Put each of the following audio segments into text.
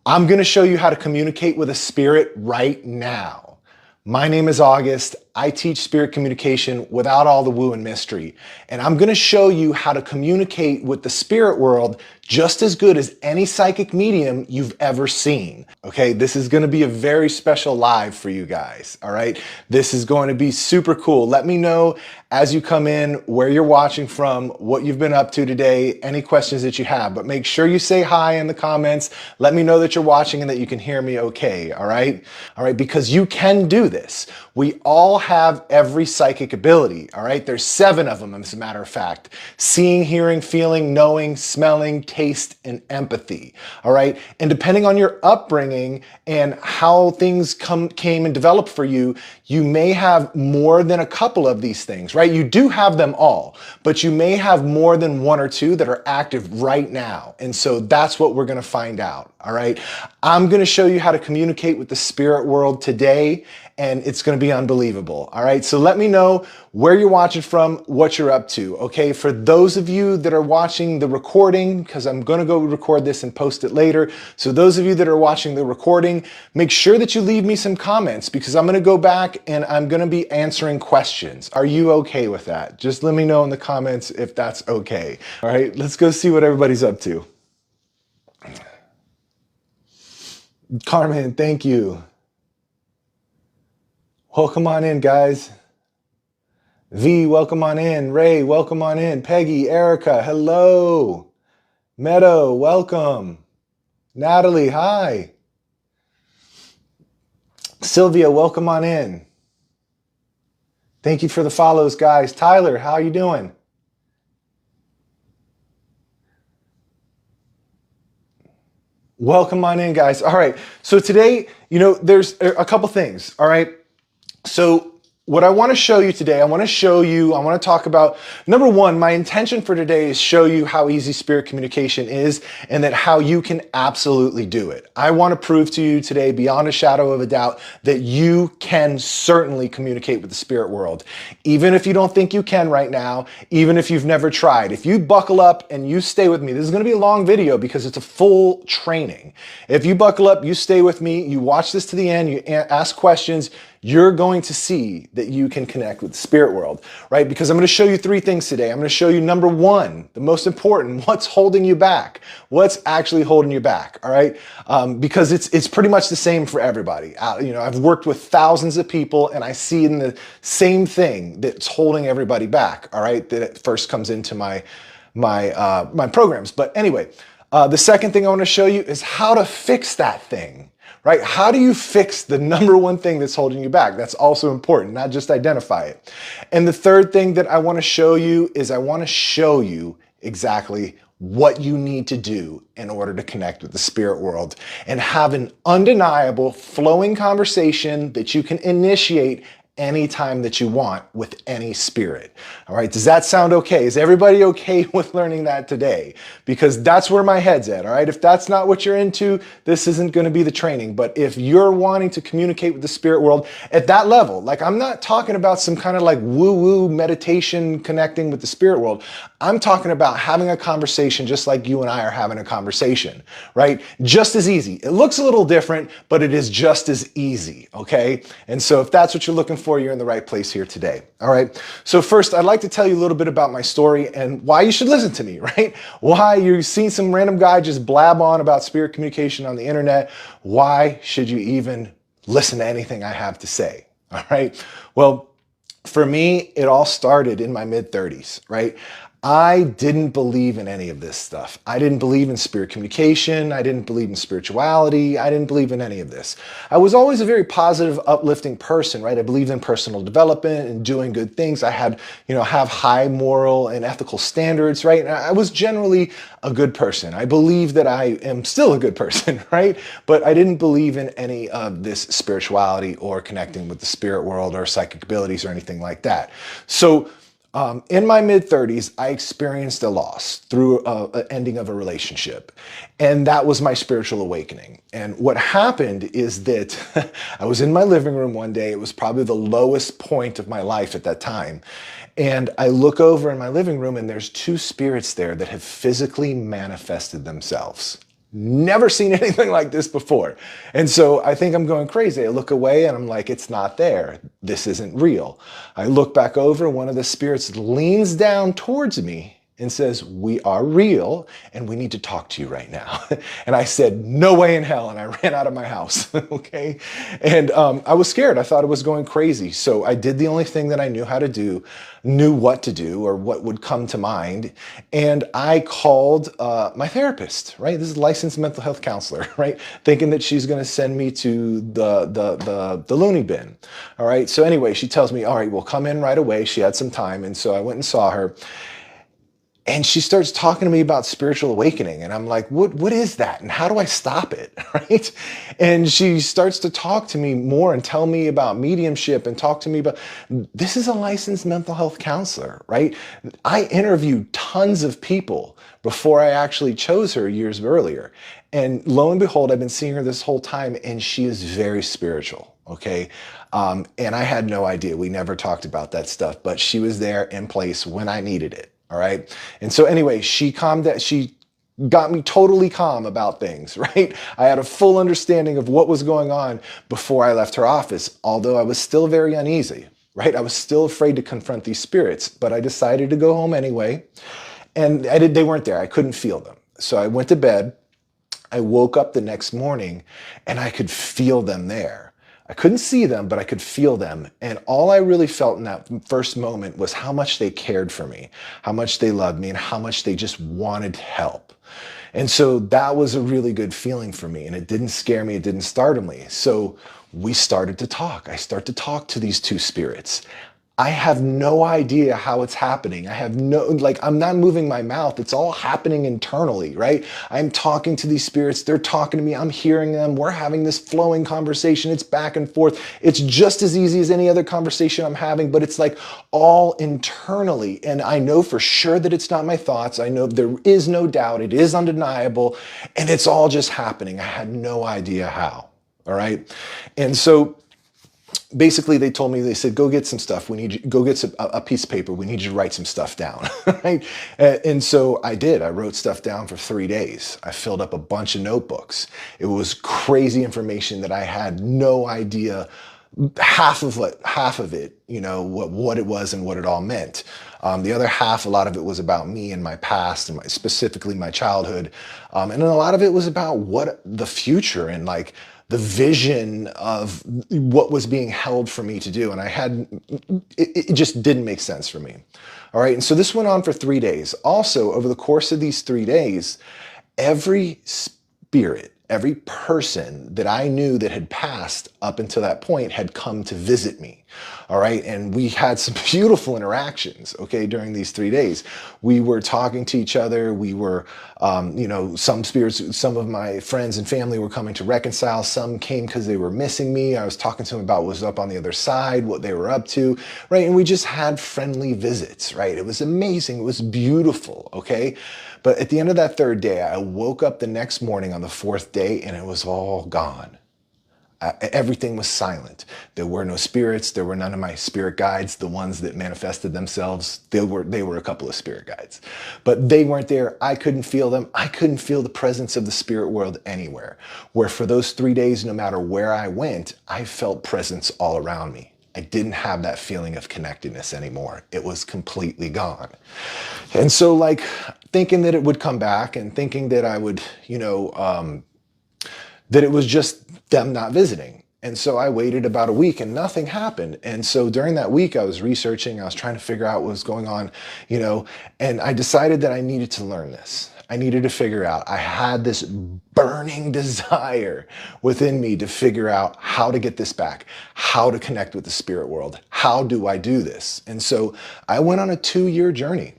I'm going to show you how to communicate with a spirit right now. My name is August. I teach spirit communication without all the woo and mystery. And I'm going to show you how to communicate with the spirit world just as good as any psychic medium you've ever seen. Okay, this is going to be a very special live for you guys. All right, this is going to be super cool. Let me know as you come in where you're watching from, what you've been up to today, any questions that you have. But make sure you say hi in the comments. Let me know that you're watching and that you can hear me okay. All right, because you can do this. We all have every psychic ability. All right, there's 7 of them, as a matter of fact: seeing, hearing, feeling, knowing, smelling, taste, and empathy. All right, and depending on your upbringing and how things came and developed for you, you may have more than a couple of these things, right? You do have them all, but you may have more than 1 or 2 that are active right now. And so that's what we're going to find out. All right, I'm going to show you how to communicate with the spirit world today, and it's going to be unbelievable. All right, so let me know where you're watching from, what you're up to. Okay, for those of you that are watching the recording, because I'm going to go record this and post it later. So those of you that are watching the recording, make sure that you leave me some comments, because I'm going to go back and I'm going to be answering questions. Are you okay with that? Just let me know in the comments if that's okay. All right, let's go see what everybody's up to. Carmen, thank you. Welcome on in, guys. V, welcome on in. Ray, welcome on in. Peggy, Erica, hello. Meadow, welcome. Natalie, hi. Sylvia, welcome on in. Thank you for the follows, guys. Tyler, how are you doing? Welcome on in, guys. All right, so today, there's a couple things, all right? So what I want to show you today, I want to talk about, number one, my intention for today is show you how easy spirit communication is and that how you can absolutely do it. I want to prove to you today, beyond a shadow of a doubt, that you can certainly communicate with the spirit world. Even if you don't think you can right now, even if you've never tried, if you buckle up and you stay with me, this is going to be a long video because it's a full training. If you buckle up, you stay with me, you watch this to the end, you ask questions, you're going to see that you can connect with the spirit world, right? Because I'm going to show you 3 things today. I'm going to show you, number 1, the most important, what's holding you back, what's actually holding you back, all right? Because it's pretty much the same for everybody. I've worked with thousands of people and I see in the same thing that's holding everybody back, all right? That it first comes into my programs. But anyway, the second thing I want to show you is how to fix that thing. Right? How do you fix the number 1 thing that's holding you back? That's also important, not just identify it. And the third thing that I want to show you is I want to show you exactly what you need to do in order to connect with the spirit world and have an undeniable flowing conversation that you can initiate anytime that you want with any spirit. All right, does that sound okay? Is everybody okay with learning that today? Because that's where my head's at, all right? If that's not what you're into, this isn't going to be the training. But if you're wanting to communicate with the spirit world at that level, like I'm not talking about some kind of like woo-woo meditation connecting with the spirit world. I'm talking about having a conversation just like you and I are having a conversation, right? Just as easy. It looks a little different, but it is just as easy, okay? And so if that's what you're looking for, you're in the right place here today. All right. So first, I'd like to tell you a little bit about my story and why you should listen to me, right? Why you've seen some random guy just blab on about spirit communication on the internet. Why should you even listen to anything I have to say? All right. Well, for me, it all started in my mid-30s, right? I didn't believe in any of this stuff. I didn't believe in spirit communication. I didn't believe in spirituality. I didn't believe in any of this. I was always a very positive, uplifting person, right? I believed in personal development and doing good things. I had, have high moral and ethical standards, right? I was generally a good person. I believe that I am still a good person, right? But I didn't believe in any of this spirituality or connecting with the spirit world or psychic abilities or anything like that. So in my mid-30s, I experienced a loss through an ending of a relationship. And that was my spiritual awakening. And what happened is that I was in my living room one day. It was probably the lowest point of my life at that time. And I look over in my living room and there's 2 spirits there that have physically manifested themselves. Never seen anything like this before. And so I think I'm going crazy. I look away and I'm like, it's not there. This isn't real. I look back over, one of the spirits leans down towards me and says, we are real and we need to talk to you right now. And I said, no way in hell. And I ran out of my house. Okay. And I was scared. I thought it was going crazy. So I did the only thing that I knew how to do, knew what to do or what would come to mind. And I called my therapist, right? This is a licensed mental health counselor, right? Thinking that she's going to send me to the loony bin. All right. So anyway, she tells me, all right, we'll come in right away. She had some time. And so I went and saw her. And she starts talking to me about spiritual awakening. And I'm like, what is that? And how do I stop it? Right? And she starts to talk to me more and tell me about mediumship and talk to me about, this is a licensed mental health counselor, right? I interviewed tons of people before I actually chose her years earlier. And lo and behold, I've been seeing her this whole time and she is very spiritual. Okay. And I had no idea. We never talked about that stuff, but she was there in place when I needed it. All right. And so anyway, she got me totally calm about things, right? I had a full understanding of what was going on before I left her office, although I was still very uneasy, right? I was still afraid to confront these spirits, but I decided to go home anyway. And they weren't there. I couldn't feel them. So I went to bed. I woke up the next morning and I could feel them there. I couldn't see them, but I could feel them. And all I really felt in that first moment was how much they cared for me, how much they loved me, and how much they just wanted help. And so that was a really good feeling for me. And it didn't scare me. It didn't startle me. So we started to talk. I start to talk to these two spirits. I have no idea how it's happening. I have I'm not moving my mouth. It's all happening internally, right? I'm talking to these spirits. They're talking to me. I'm hearing them. We're having this flowing conversation. It's back and forth. It's just as easy as any other conversation I'm having, but it's like all internally. And I know for sure that it's not my thoughts. I know there is no doubt. It is undeniable. And it's all just happening. I had no idea how. All right. And so basically, they told me, they said, go get some stuff. We need you, go get a piece of paper. We need you to write some stuff down. Right? And so I did. I wrote stuff down for 3 days. I filled up a bunch of notebooks. It was crazy information that I had no idea half of it, you know, what it was and what it all meant. The other half, a lot of it was about me and my past and specifically my childhood. And then a lot of it was about what the future and like the vision of what was being held for me to do. And it just didn't make sense for me. All right. And so this went on for 3 days. Also, over the course of these 3 days, every spirit, every person that I knew that had passed up until that point had come to visit me. All right. And we had some beautiful interactions, okay, during these 3 days. We were talking to each other. We were, some spirits, some of my friends and family were coming to reconcile. Some came because they were missing me. I was talking to them about what was up on the other side, what they were up to, right? And we just had friendly visits, right? It was amazing. It was beautiful, okay? But at the end of that 3rd day, I woke up the next morning on the 4th day and it was all gone. Everything was silent. There were no spirits. There were none of my spirit guides, the ones that manifested themselves. They were a couple of spirit guides, but they weren't there. I couldn't feel them. I couldn't feel the presence of the spirit world anywhere. Where for those 3 days, no matter where I went, I felt presence all around me. I didn't have that feeling of connectedness anymore. It was completely gone. And so like thinking that it would come back and thinking that I would, that it was just them not visiting. And so I waited about a week and nothing happened. And so during that week, I was researching, I was trying to figure out what was going on, and I decided that I needed to learn this. I needed to figure out, I had this burning desire within me to figure out how to get this back, how to connect with the spirit world. How do I do this? And so I went on a 2-year journey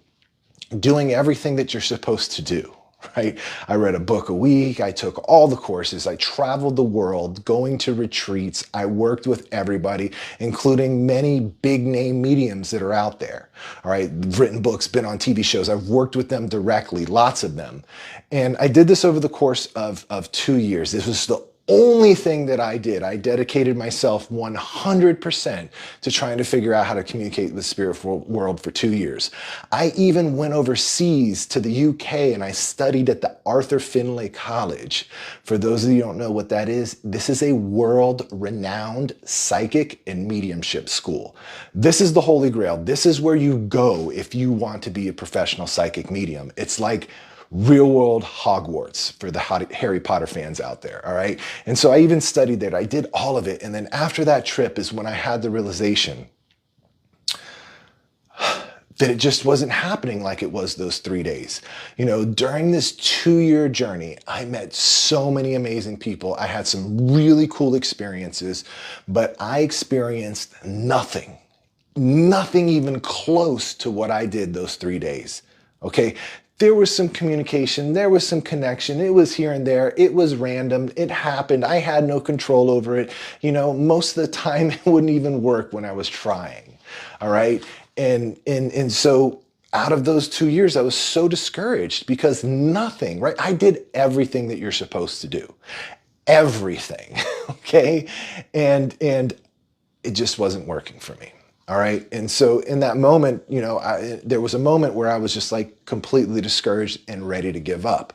doing everything that you're supposed to do. Right? I read a book a week. I took all the courses. I traveled the world, going to retreats. I worked with everybody, including many big name mediums that are out there. All right. Written books, been on TV shows. I've worked with them directly, lots of them. And I did this over the course of 2 years. This was the only thing that I did. I dedicated myself 100% to trying to figure out how to communicate with the spirit world for 2 years. I even went overseas to the UK and I studied at the Arthur Findlay College. For those of you who don't know what that is, this is a world-renowned psychic and mediumship school. This is the Holy Grail. This is where you go if you want to be a professional psychic medium. It's like real world Hogwarts for the Harry Potter fans out there, all right? And so I even studied there. I did all of it. And then after that trip is when I had the realization that it just wasn't happening like it was those 3 days. You know, during this 2-year journey, I met so many amazing people. I had some really cool experiences, but I experienced nothing even close to what I did those 3 days, okay? There was some communication, there was some connection, it was here and there, it was random, it happened, I had no control over it. You know, most of the time it wouldn't even work when I was trying, all right? And so out of those 2 years, I was so discouraged because nothing, right? I did everything that you're supposed to do, everything, okay? And it just wasn't working for me. All right. And so in that moment, you know, there was a moment where I was just like completely discouraged and ready to give up,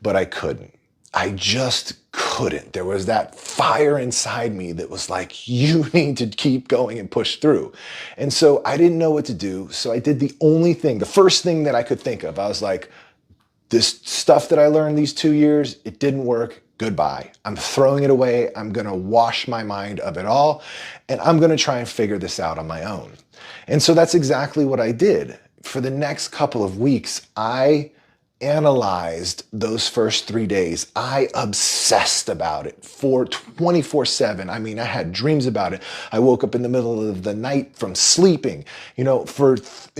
but I couldn't. I just couldn't. There was that fire inside me that was like, you need to keep going and push through. And so I didn't know what to do. So I did the first thing that I could think of. I was like, this stuff that I learned these 2 years, it didn't work. Goodbye. I'm throwing it away. I'm going to wash my mind of it all, and I'm going to try and figure this out on my own. And so that's exactly what I did. For the next couple of weeks, I analyzed those first 3 days. I obsessed about it for 24/7. I mean, I had dreams about it. I woke up in the middle of the night from sleeping. You know,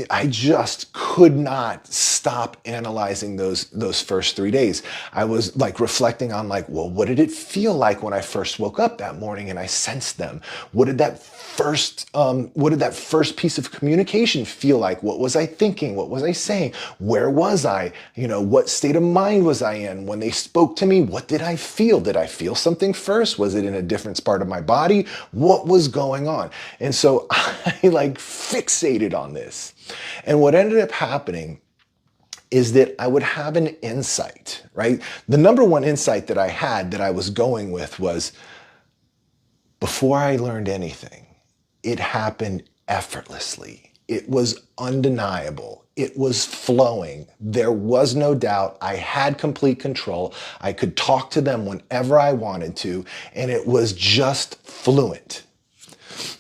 I just could not stop analyzing those first 3 days. I was like reflecting on like, well, what did it feel like when I first woke up that morning and I sensed them? What did that first piece of communication feel like? What was I thinking? What was I saying? Where was I? You know, what state of mind was I in when they spoke to me? What did I feel? Did I feel something first? Was it in a different part of my body? What was going on? And so I like fixated on this. And what ended up happening is that I would have an insight, right? The number one insight that I had that I was going with was, before I learned anything, it happened effortlessly. It was undeniable. It was flowing. There was no doubt. I had complete control. I could talk to them whenever I wanted to, and it was just fluent.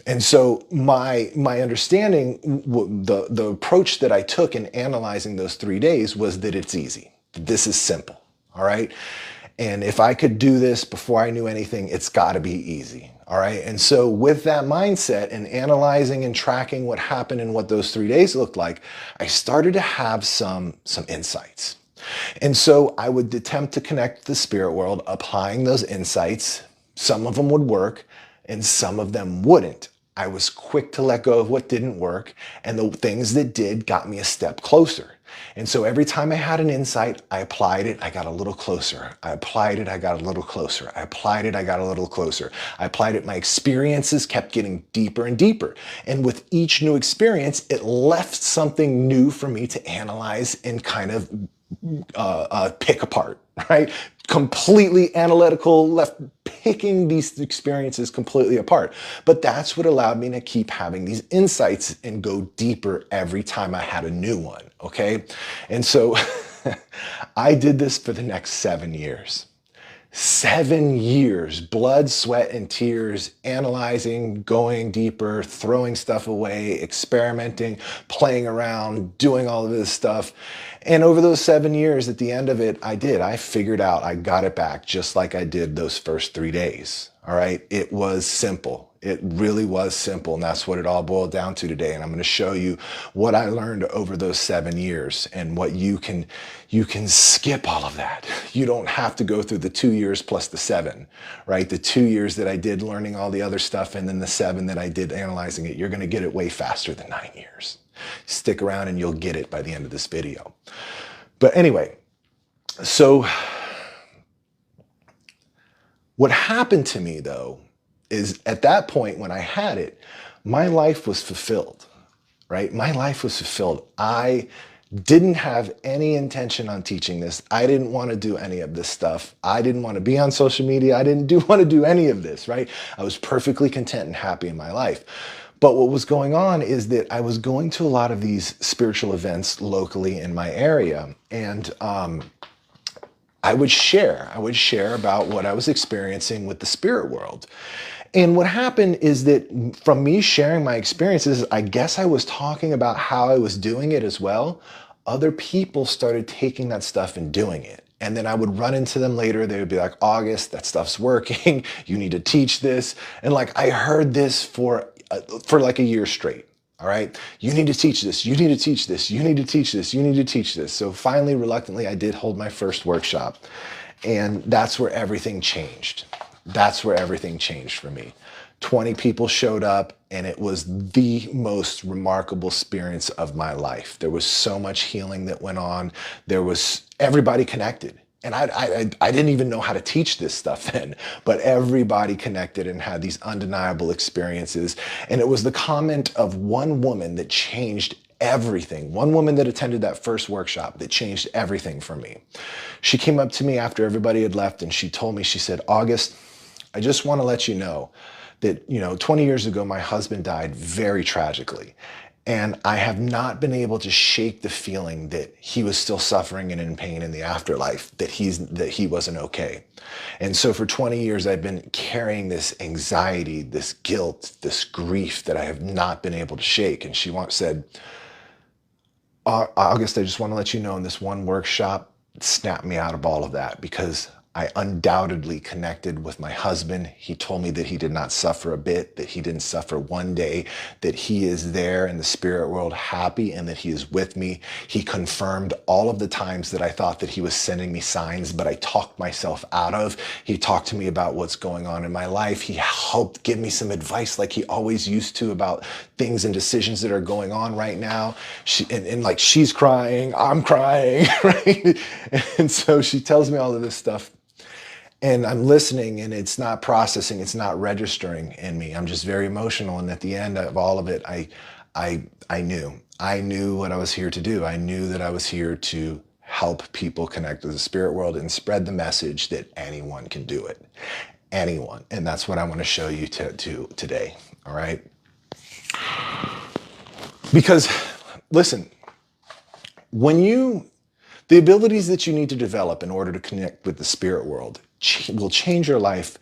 And so my understanding, the approach that I took in analyzing those 3 days was that it's easy. This is simple, all right? And if I could do this before I knew anything, it's got to be easy. All right. And so with that mindset and analyzing and tracking what happened and what those 3 days looked like, I started to have some insights. And so I would attempt to connect with the spirit world, applying those insights. Some of them would work and some of them wouldn't. I was quick to let go of what didn't work, and the things that did got me a step closer. And so every time I had an insight, I applied it, I got a little closer. I applied it, I got a little closer. I applied it, I got a little closer. I applied it, my experiences kept getting deeper and deeper. And with each new experience, it left something new for me to analyze and kind of pick apart, right? Completely analytical, left picking these experiences completely apart. But that's what allowed me to keep having these insights and go deeper every time I had a new one, okay? And so I did this for the next 7 years. 7 years, blood, sweat, and tears, analyzing, going deeper, throwing stuff away, experimenting, playing around, doing all of this stuff. And over those 7 years, at the end of it, I figured out, I got it back just like I did those first 3 days. All right. It was simple. It really was simple. And that's what it all boiled down to today. And I'm going to show you what I learned over those 7 years and what you can skip all of that. You don't have to go through the 2 years plus the 7, right? The 2 years that I did learning all the other stuff and then the 7 that I did analyzing it. You're going to get it way faster than 9 years. Stick around and you'll get it by the end of this video. But anyway, so What happened to me though, is at that point when I had it, my life was fulfilled, right? My life was fulfilled. I didn't have any intention on teaching this. I didn't want to do any of this stuff. I didn't want to be on social media. I didn't want to do any of this, right? I was perfectly content and happy in my life. But what was going on is that I was going to a lot of these spiritual events locally in my area. And I would share about what I was experiencing with the spirit world. And what happened is that from me sharing my experiences, I guess I was talking about how I was doing it as well. Other people started taking that stuff and doing it. And then I would run into them later. They would be like, August, that stuff's working. You need to teach this. And like, I heard this for like a year straight. All right. You need to teach this. You need to teach this. You need to teach this. You need to teach this. So finally, reluctantly, I did hold my first workshop. And that's where everything changed. That's where everything changed for me. 20 people showed up, and it was the most remarkable experience of my life. There was so much healing that went on. There was everybody connected. And I didn't even know how to teach this stuff then, but everybody connected and had these undeniable experiences. And it was the comment of one woman that changed everything. One woman that attended that first workshop that changed everything for me. She came up to me after everybody had left, and she told me, she said, August, I just want to let you know that, 20 years ago, my husband died very tragically. And I have not been able to shake the feeling that he was still suffering and in pain in the afterlife, that he wasn't okay. And so for 20 years, I've been carrying this anxiety, this guilt, this grief that I have not been able to shake. And she said, August, I just want to let you know, in this one workshop, it snapped me out of all of that, because I undoubtedly connected with my husband. He told me that he did not suffer a bit, that he didn't suffer one day, that he is there in the spirit world happy, and that he is with me. He confirmed all of the times that I thought that he was sending me signs, but I talked myself out of. He talked to me about what's going on in my life. He helped give me some advice like he always used to about things and decisions that are going on right now. Like she's crying, I'm crying, right? And so she tells me all of this stuff. And I'm listening, and it's not processing, it's not registering in me. I'm just very emotional. And at the end of all of it, I knew what I was here to do. I knew that I was here to help people connect with the spirit world and spread the message that anyone can do it. Anyone. And that's what I want to show you today. All right. Because listen, the abilities that you need to develop in order to connect with the spirit world will change your life,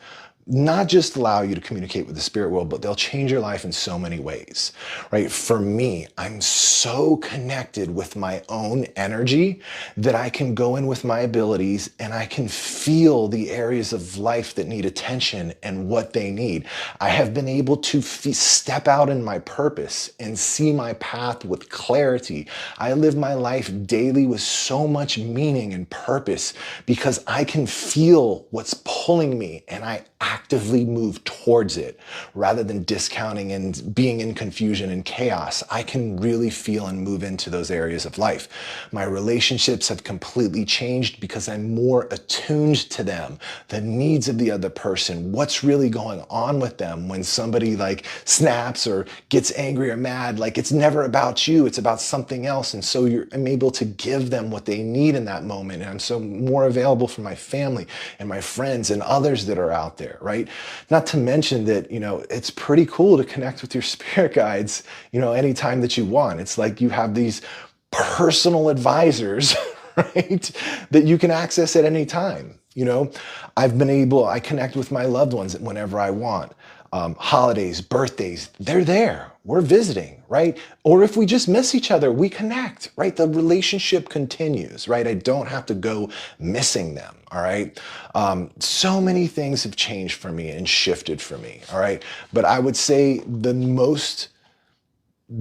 not just allow you to communicate with the spirit world, but they'll change your life in so many ways, right? For me, I'm so connected with my own energy that I can go in with my abilities and I can feel the areas of life that need attention and what they need. I have been able to step out in my purpose and see my path with clarity. I live my life daily with so much meaning and purpose because I can feel what's pulling me, and I actively move towards it rather than discounting and being in confusion and chaos. I can really feel and move into those areas of life. My relationships have completely changed because I'm more attuned to them, the needs of the other person, what's really going on with them when somebody like snaps or gets angry or mad. Like, it's never about you, it's about something else. And so I'm able to give them what they need in that moment. And I'm so more available for my family and my friends and others that are out there, right? Not to mention that, it's pretty cool to connect with your spirit guides, anytime that you want. It's like you have these personal advisors, right? That you can access at any time. I connect with my loved ones whenever I want. Holidays, birthdays, they're there. We're visiting, right? Or if we just miss each other, we connect, right? The relationship continues, right? I don't have to go missing them, all right? So many things have changed for me and shifted for me, all right? But I would say the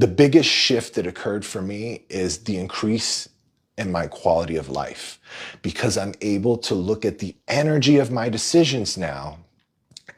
biggest shift that occurred for me is the increase in my quality of life, because I'm able to look at the energy of my decisions now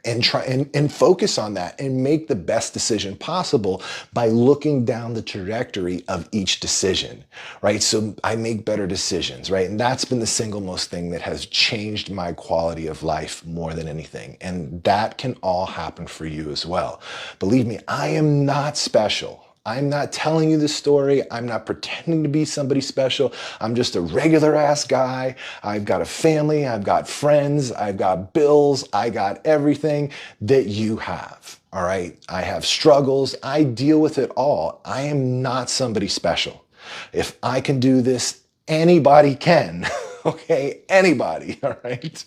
and try and focus on that and make the best decision possible by looking down the trajectory of each decision, right? So I make better decisions, right? And that's been the single most thing that has changed my quality of life more than anything. And that can all happen for you as well. Believe me, I am not special. I'm not telling you this story. I'm not pretending to be somebody special. I'm just a regular ass guy. I've got a family. I've got friends. I've got bills. I got everything that you have. All right. I have struggles. I deal with it all. I am not somebody special. If I can do this, anybody can. Okay. Anybody. All right.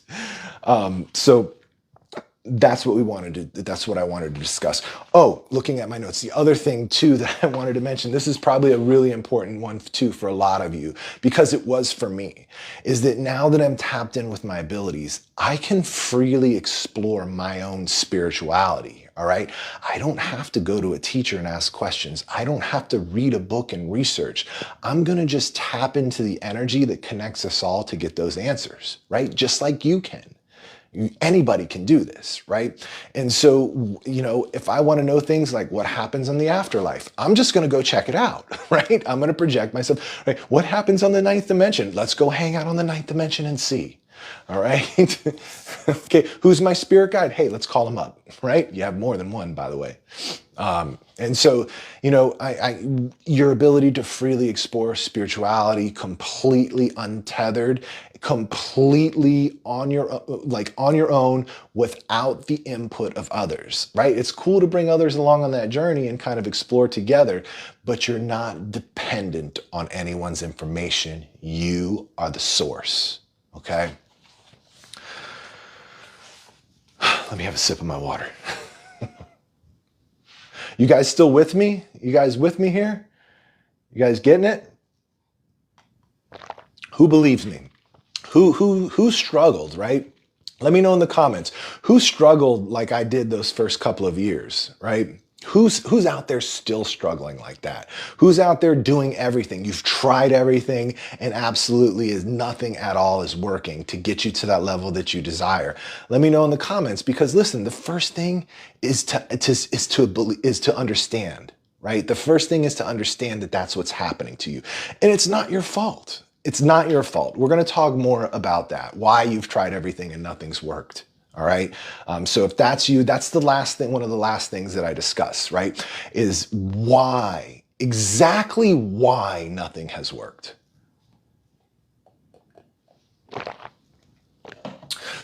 So that's what that's what I wanted to discuss. Oh, looking at my notes, the other thing too that I wanted to mention, this is probably a really important one too for a lot of you, because it was for me, is that now that I'm tapped in with my abilities, I can freely explore my own spirituality. All right. I don't have to go to a teacher and ask questions. I don't have to read a book and research. I'm going to just tap into the energy that connects us all to get those answers, right? Just like you can. Anybody can do this, right? And so, if I want to know things like what happens in the afterlife, I'm just going to go check it out, right? I'm going to project myself, right? What happens on the ninth dimension? Let's go hang out on the ninth dimension and see. All right. Okay. Who's my spirit guide? Hey, let's call him up, right? You have more than one, by the way. And so, your ability to freely explore spirituality completely untethered, completely on your own without the input of others, right? It's cool to bring others along on that journey and kind of explore together, but you're not dependent on anyone's information. You are the source. Okay. Let me have a sip of my water. You guys still with me? You guys with me here? You guys getting it? Who believes me? Who struggled, right? Let me know in the comments. Who struggled like I did those first couple of years, right? Who's out there still struggling like that? Who's out there doing everything? You've tried everything and absolutely is nothing at all is working to get you to that level that you desire. Let me know in the comments, because listen, the first thing is to understand, right? The first thing is to understand that that's what's happening to you. And it's not your fault. It's not your fault. We're going to talk more about that, why you've tried everything and nothing's worked. All right. So if that's you, that's the last thing, one of the last things that I discuss, right? Is exactly why nothing has worked.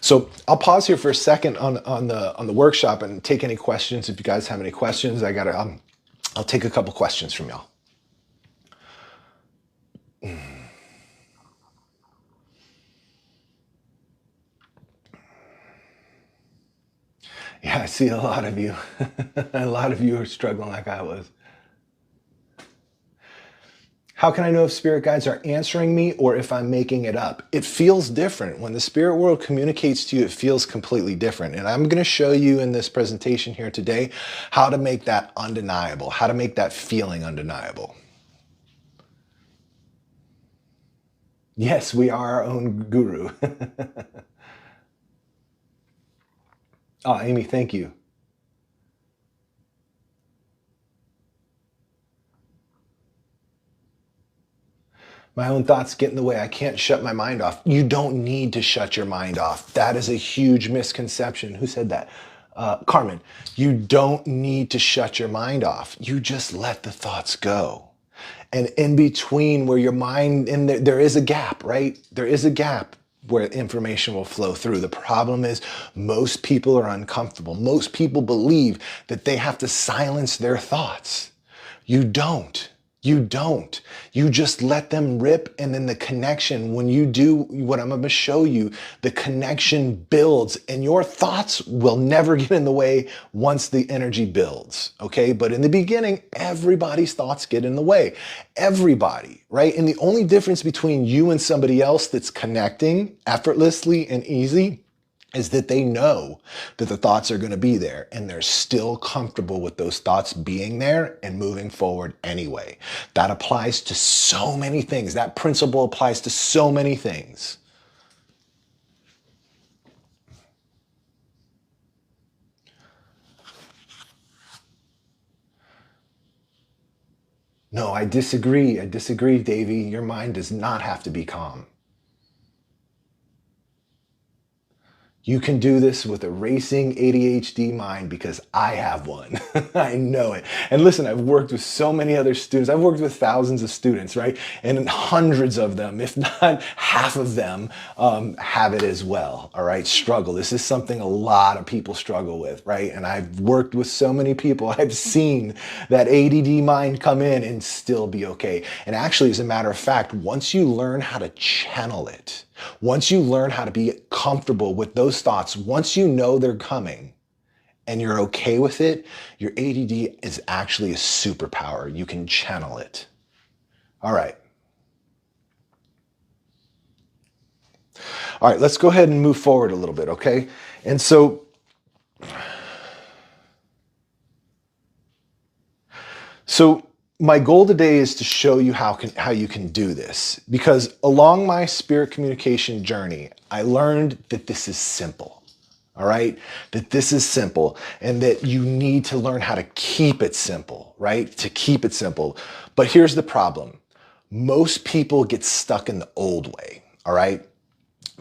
So I'll pause here for a second on the workshop and take any questions. If you guys have any questions, I'll take a couple questions from y'all. Yeah, I see a lot of you. A lot of you are struggling like I was. How can I know if spirit guides are answering me or if I'm making it up? It feels different. When the spirit world communicates to you, it feels completely different. And I'm going to show you in this presentation here today how to make that undeniable, how to make that feeling undeniable. Yes, we are our own guru. Oh, Amy, thank you. My own thoughts get in the way. I can't shut my mind off. You don't need to shut your mind off. That is a huge misconception. Who said that? Carmen, you don't need to shut your mind off. You just let the thoughts go. And in between where your mind, there is a gap, right? There is a gap where information will flow through. The problem is most people are uncomfortable. Most people believe that they have to silence their thoughts. You don't. You don't. You just let them rip, and then the connection, when you do what I'm going to show you, the connection builds and your thoughts will never get in the way once the energy builds, okay? But in the beginning, everybody's thoughts get in the way. Everybody, right? And the only difference between you and somebody else that's connecting effortlessly and easy is that they know that the thoughts are going to be there and they're still comfortable with those thoughts being there and moving forward anyway. That applies to so many things. That principle applies to so many things. No, I disagree. I disagree, Davey. Your mind does not have to be calm. You can do this with a racing ADHD mind because I have one. I know it. And listen, I've worked with so many other students. I've worked with thousands of students, right? And hundreds of them, if not half of them, have it as well, all right? Struggle. This is something a lot of people struggle with, right? And I've worked with so many people. I've seen that ADD mind come in and still be okay. And actually, as a matter of fact, once you learn how to channel it, once you learn how to be comfortable with those thoughts, once you know they're coming and you're okay with it, your ADD is actually a superpower. You can channel it. All right. All right, let's go ahead and move forward a little bit, okay? And so my goal today is to show you how you can do this, because along my spirit communication journey, I learned that this is simple, all right? That this is simple and that you need to learn how to keep it simple, right? To keep it simple. But here's the problem. Most people get stuck in the old way, all right?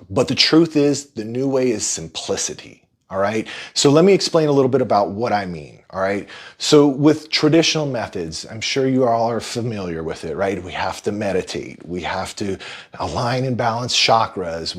But the truth is, the new way is simplicity. All right. So let me explain a little bit about what I mean. All right. So with traditional methods, I'm sure you all are familiar with it, right? We have to meditate. We have to align and balance chakras.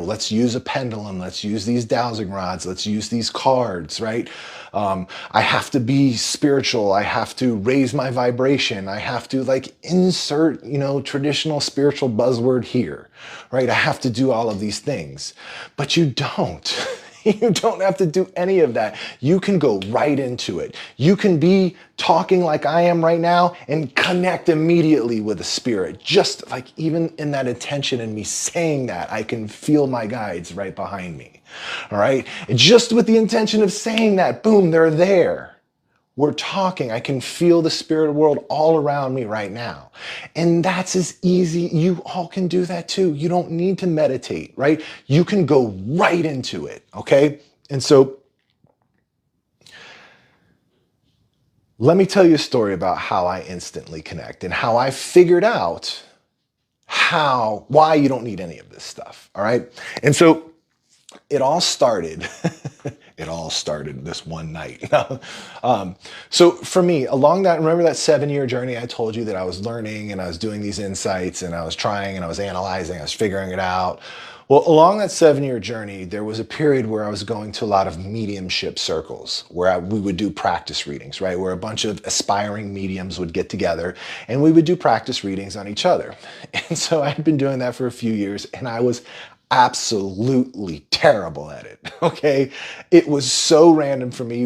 Let's use a pendulum. Let's use these dowsing rods. Let's use these cards, right? I have to be spiritual. I have to raise my vibration. I have to insert, traditional spiritual buzzword here, right? I have to do all of these things, but you don't. You don't have to do any of that. You can go right into it. You can be talking like I am right now and connect immediately with the spirit. Just like even in that intention and me saying that, I can feel my guides right behind me. All right. And just with the intention of saying that, boom, they're there. We're talking. I can feel the spirit world all around me right now. And that's as easy. You all can do that too. You don't need to meditate, right? You can go right into it, okay? And so let me tell you a story about how I instantly connect and how I figured out why you don't need any of this stuff, all right? And so it all started this one night. So for me, remember that 7-year journey I told you that I was learning and I was doing these insights and I was trying and I was analyzing, I was figuring it out. Well, along that 7-year journey, there was a period where I was going to a lot of mediumship circles where we would do practice readings, right? Where a bunch of aspiring mediums would get together and we would do practice readings on each other. And so I had been doing that for a few years and I was absolutely terrible at it, okay? It was so random for me.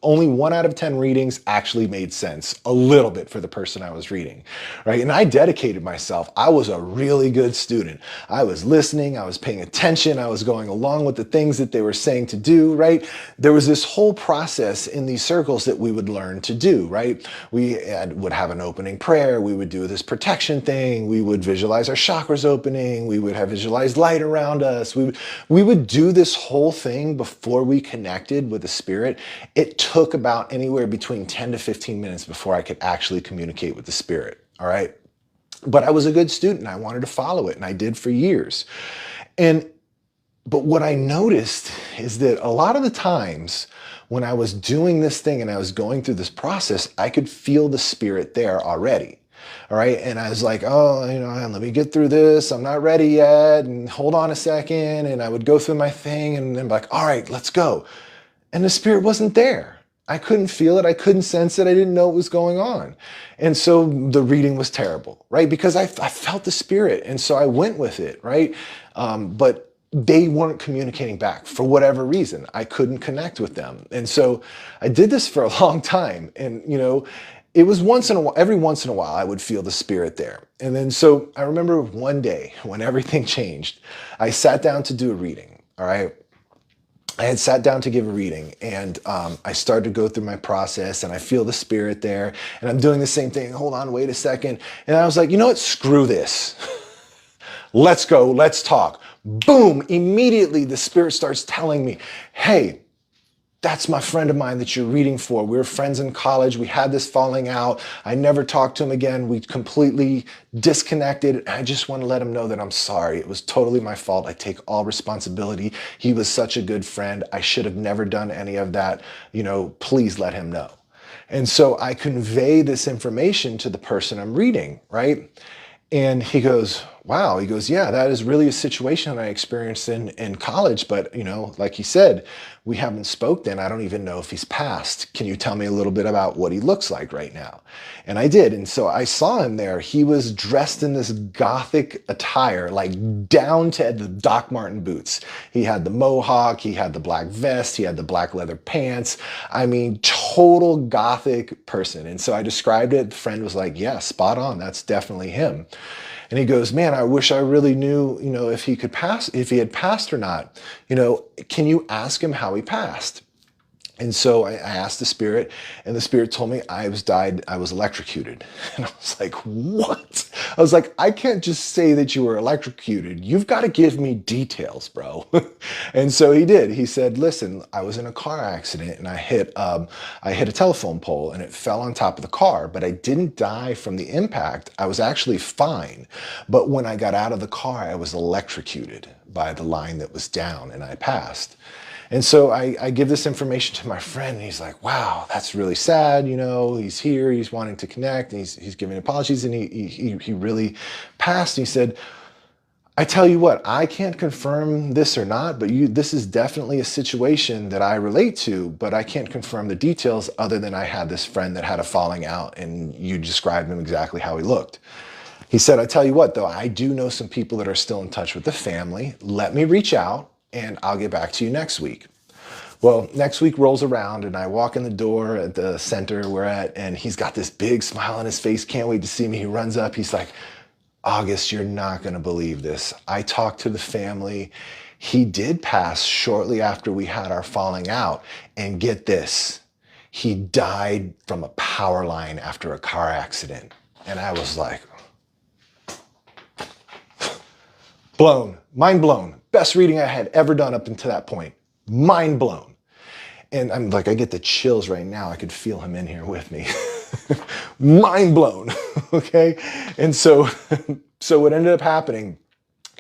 Only 1 out of 10 readings actually made sense a little bit for the person I was reading, right? And I dedicated myself. I was a really good student. I was listening, I was paying attention, I was going along with the things that they were saying to do, right? There was this whole process in these circles that we would learn to do, right? We would have an opening prayer, we would do this protection thing, we would visualize our chakras opening, we would have visualized light around us. We would do this whole thing before we connected with the spirit. It took about anywhere between 10 to 15 minutes before I could actually communicate with the spirit, all right? But I was a good student. I wanted to follow it, and I did for years. But what I noticed is that a lot of the times when I was doing this thing and I was going through this process, I could feel the spirit there already. All right. And I was like, oh, let me get through this. I'm not ready yet. And hold on a second. And I would go through my thing and then be like, all right, let's go. And the spirit wasn't there. I couldn't feel it. I couldn't sense it. I didn't know what was going on. And so the reading was terrible, right? Because I felt the spirit. And so I went with it, right? But they weren't communicating back for whatever reason. I couldn't connect with them. And so I did this for a long time. And, it was every once in a while, I would feel the spirit there. And then, so I remember one day when everything changed, I sat down to do a reading, all right? I had sat down to give a reading and I started to go through my process and I feel the spirit there and I'm doing the same thing. Hold on, wait a second. And I was like, you know what? Screw this. Let's go. Let's talk. Boom. Immediately the spirit starts telling me, hey, that's my friend of mine that you're reading for. We were friends in college. We had this falling out. I never talked to him again. We completely disconnected. I just want to let him know that I'm sorry. It was totally my fault. I take all responsibility. He was such a good friend. I should have never done any of that. Please let him know. And so I convey this information to the person I'm reading, right? And he goes, wow. He goes, yeah, that is really a situation I experienced in college. But, like he said, we haven't spoken. I don't even know if he's passed. Can you tell me a little bit about what he looks like right now? And I did. And so I saw him there. He was dressed in this gothic attire, like down to the Doc Marten boots. He had the mohawk. He had the black vest. He had the black leather pants. I mean, total gothic person. And so I described it. The friend was like, yeah, spot on. That's definitely him. And he goes, man, I wish I really knew, if he had passed or not. Can you ask him how he passed? And so I asked the spirit, and the spirit told me I was electrocuted. And I was like, what? I was like, I can't just say that you were electrocuted. You've got to give me details, bro. And so he did. He said, listen, I was in a car accident and I hit a telephone pole and it fell on top of the car, but I didn't die from the impact. I was actually fine. But when I got out of the car, I was electrocuted by the line that was down and I passed. And so I give this information to my friend, and he's like, wow, that's really sad. He's here, he's wanting to connect, and he's giving apologies, and he really passed. And he said, I tell you what, I can't confirm this or not, but this is definitely a situation that I relate to, but I can't confirm the details other than I had this friend that had a falling out, and you described him exactly how he looked. He said, I tell you what, though, I do know some people that are still in touch with the family. Let me reach out, and I'll get back to you next week. Well, next week rolls around and I walk in the door at the center we're at, and he's got this big smile on his face, can't wait to see me. He runs up, he's like, August, you're not gonna believe this. I talked to the family. He did pass shortly after we had our falling out, and get this, he died from a power line after a car accident. And I was like, blown, mind blown. Best reading I had ever done up until that point. Mind blown. And I'm like, I get the chills right now. I could feel him in here with me. Mind blown. Okay. And so what ended up happening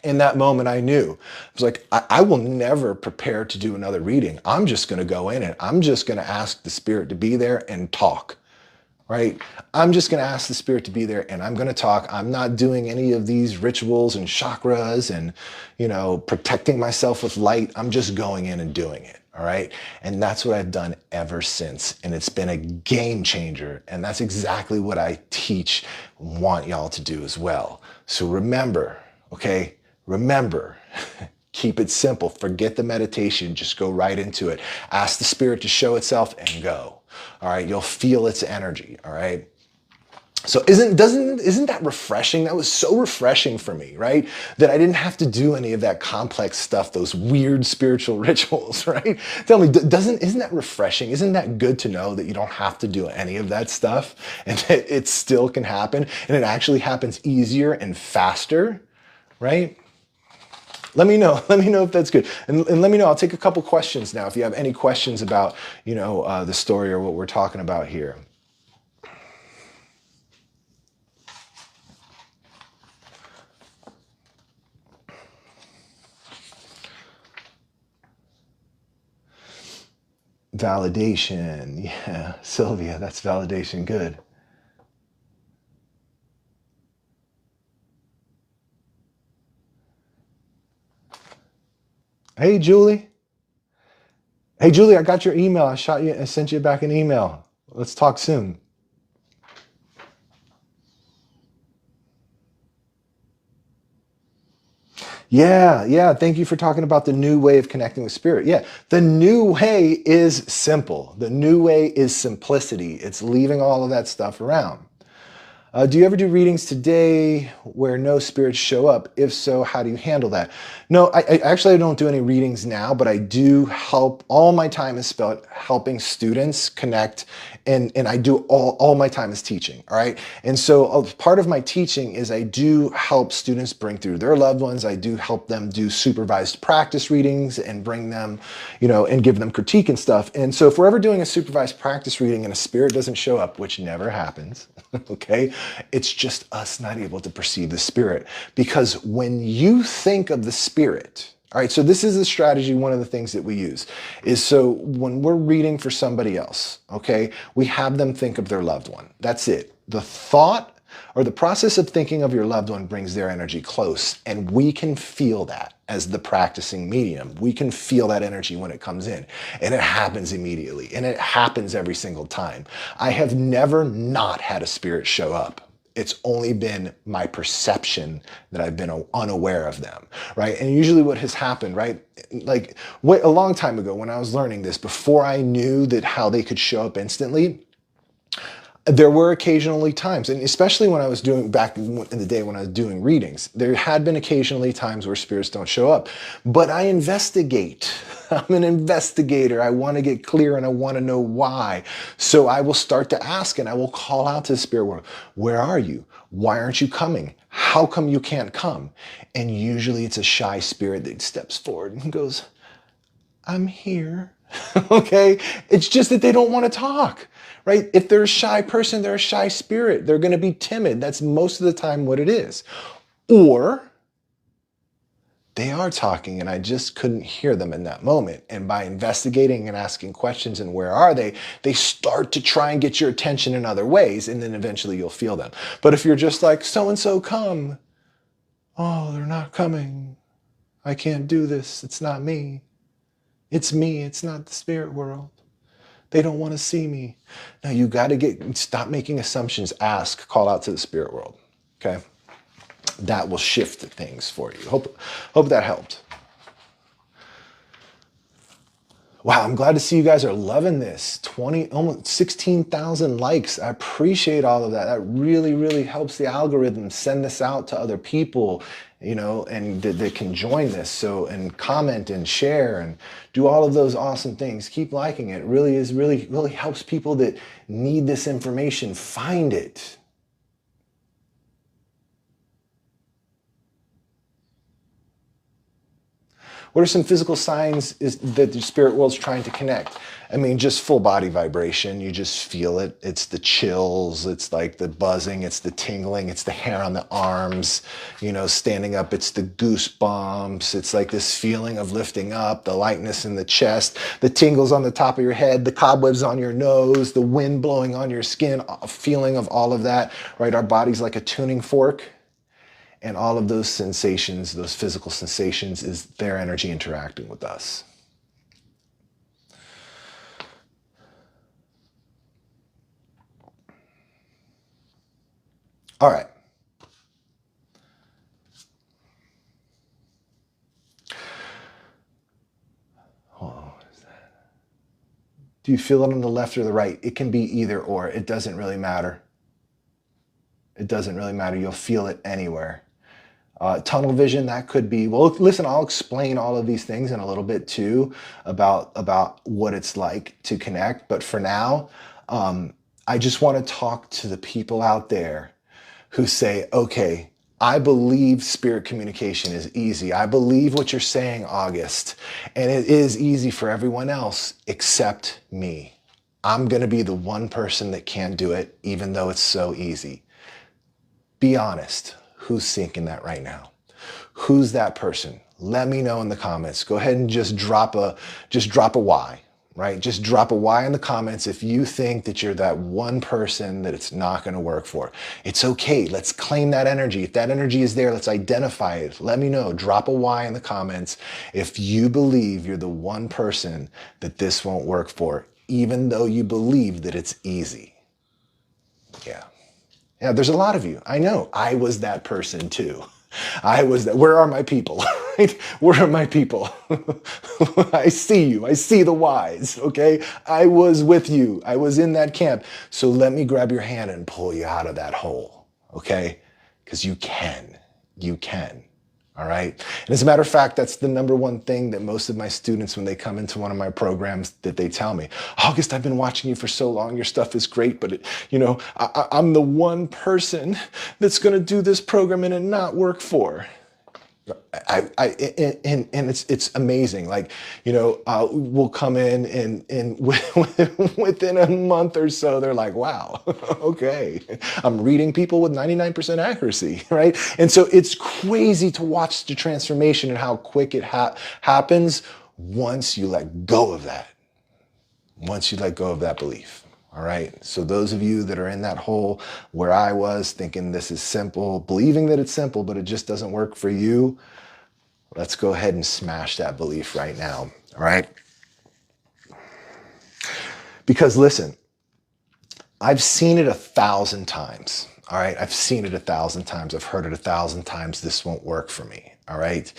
in that moment, I knew. I was like, I will never prepare to do another reading. I'm just going to go in and I'm just going to ask the spirit to be there and talk. Right? I'm just going to ask the spirit to be there and I'm going to talk. I'm not doing any of these rituals and chakras and, protecting myself with light. I'm just going in and doing it. All right. And that's what I've done ever since. And it's been a game changer. And that's exactly what I teach, want y'all to do as well. So remember, okay, keep it simple. Forget the meditation. Just go right into it. Ask the spirit to show itself and go. All right, you'll feel its energy. All right. So isn't that refreshing? That was so refreshing for me, right? That I didn't have to do any of that complex stuff, those weird spiritual rituals, right? Tell me, isn't that refreshing? Isn't that good to know that you don't have to do any of that stuff and that it still can happen and it actually happens easier and faster, right? Let me know if that's good. And let me know, I'll take a couple questions now if you have any questions about, the story or what we're talking about here. Validation. Yeah, Sylvia, that's validation. Good. Hey, Julie. Hey, Julie, I got your email. I sent you back an email. Let's talk soon. Yeah. Thank you for talking about the new way of connecting with spirit. Yeah, the new way is simple. The new way is simplicity. It's leaving all of that stuff around. Do you ever do readings today where no spirits show up? If so, how do you handle that? No, I don't do any readings now, but I do help. All my time is spent helping students connect, and I do all my time is teaching, all right? And so part of my teaching is I do help students bring through their loved ones. I do help them do supervised practice readings and bring them, and give them critique and stuff. And so if we're ever doing a supervised practice reading and a spirit doesn't show up, which never happens, okay? It's just us not able to perceive the spirit. Because when you think of the spirit, all right, so this is a strategy, one of the things that we use is, so when we're reading for somebody else, okay, we have them think of their loved one. That's it. The thought or the process of thinking of your loved one brings their energy close, and we can feel that as the practicing medium. We can feel that energy when it comes in, and it happens immediately, and it happens every single time. I have never not had a spirit show up. It's only been my perception that I've been unaware of them, right? And usually what has happened, right? Like a long time ago when I was learning this, before I knew that how they could show up instantly, there were occasionally times, and especially when I was doing, back in the day when I was doing readings, there had been occasionally times where spirits don't show up, but I investigate. I'm an investigator. I want to get clear and I want to know why. So I will start to ask, and I will call out to the spirit world, where are you? Why aren't you coming? How come you can't come? And usually it's a shy spirit that steps forward and goes, I'm here. Okay? It's just that they don't want to talk, right? If they're a shy person, they're a shy spirit. They're going to be timid. That's most of the time what it is. Or they are talking and I just couldn't hear them in that moment. And by investigating and asking questions and where are they start to try and get your attention in other ways, and then eventually you'll feel them. But if you're just like, so-and-so come, oh, they're not coming. I can't do this. It's not me. It's me. It's not the spirit world. They don't want to see me. Now you got to stop making assumptions. Ask, call out to the spirit world. Okay. That will shift things for you. Hope that helped. Wow, I'm glad to see you guys are loving this. Almost 16,000 likes. I appreciate all of that. That really, really helps the algorithm send this out to other people, and they can join this. So, and comment and share and do all of those awesome things. Keep liking it. It really helps people that need this information find it. What are some physical signs that the spirit world's trying to connect? I mean, just full body vibration. You just feel it. It's the chills. It's like the buzzing. It's the tingling. It's the hair on the arms, standing up. It's the goosebumps. It's like this feeling of lifting up, the lightness in the chest, the tingles on the top of your head, the cobwebs on your nose, the wind blowing on your skin, a feeling of all of that, right? Our body's like a tuning fork. And all of those sensations, those physical sensations, is their energy interacting with us. All right. Oh, what is that? Do you feel it on the left or the right? It can be either or. It doesn't really matter. It doesn't really matter. You'll feel it anywhere. Tunnel vision, that could be, well, listen, I'll explain all of these things in a little bit too about what it's like to connect. But for now, I just want to talk to the people out there who say, okay, I believe spirit communication is easy. I believe what you're saying, August, and it is easy for everyone else except me. I'm going to be the one person that can't do it, even though it's so easy. Be honest. Who's thinking that right now? Who's that person? Let me know in the comments. Go ahead and just drop a Y, right? Just drop a Y in the comments if you think that you're that one person that it's not going to work for. It's okay. Let's claim that energy. If that energy is there, let's identify it. Let me know. Drop a Y in the comments if you believe you're the one person that this won't work for, even though you believe that it's easy. Yeah. Yeah, there's a lot of you. I know. I was that person too. I was that. Where are my people? Right? Where are my people? I see you. I see the whys. Okay. I was with you. I was in that camp. So let me grab your hand and pull you out of that hole. okay? Because you can. All right. And as a matter of fact, that's the number one thing that most of my students, when they come into one of my programs, that they tell me, August, I've been watching you for so long. Your stuff is great, but I'm the one person that's going to do this program and it not work for. And it's amazing. Like, we'll come in and within a month or so, they're like, wow, okay, I'm reading people with 99% accuracy, right? And so it's crazy to watch the transformation and how quick it happens once you let go of that. Once you let go of that belief. All right. So those of you that are in that hole where I was, thinking this is simple, believing that it's simple, but it just doesn't work for you, let's go ahead and smash that belief right now. All right. Because listen, I've seen it 1,000 times. All right. I've seen it 1,000 times. I've heard it 1,000 times. This won't work for me. All right.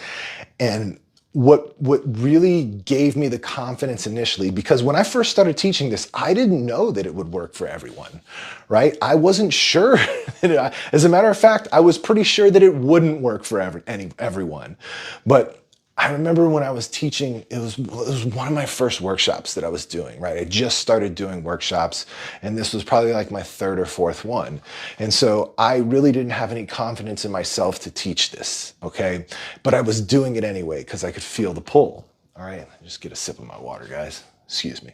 And what really gave me the confidence initially, because when I first started teaching this, I didn't know that it would work for everyone, right? I wasn't sure. As a matter of fact, I was pretty sure that it wouldn't work for everyone. But I remember when I was teaching, it was one of my first workshops that I was doing, right? I just started doing workshops, and this was probably like my third or fourth one. And so I really didn't have any confidence in myself to teach this, okay? But I was doing it anyway because I could feel the pull. All right, just get a sip of my water, guys. Excuse me.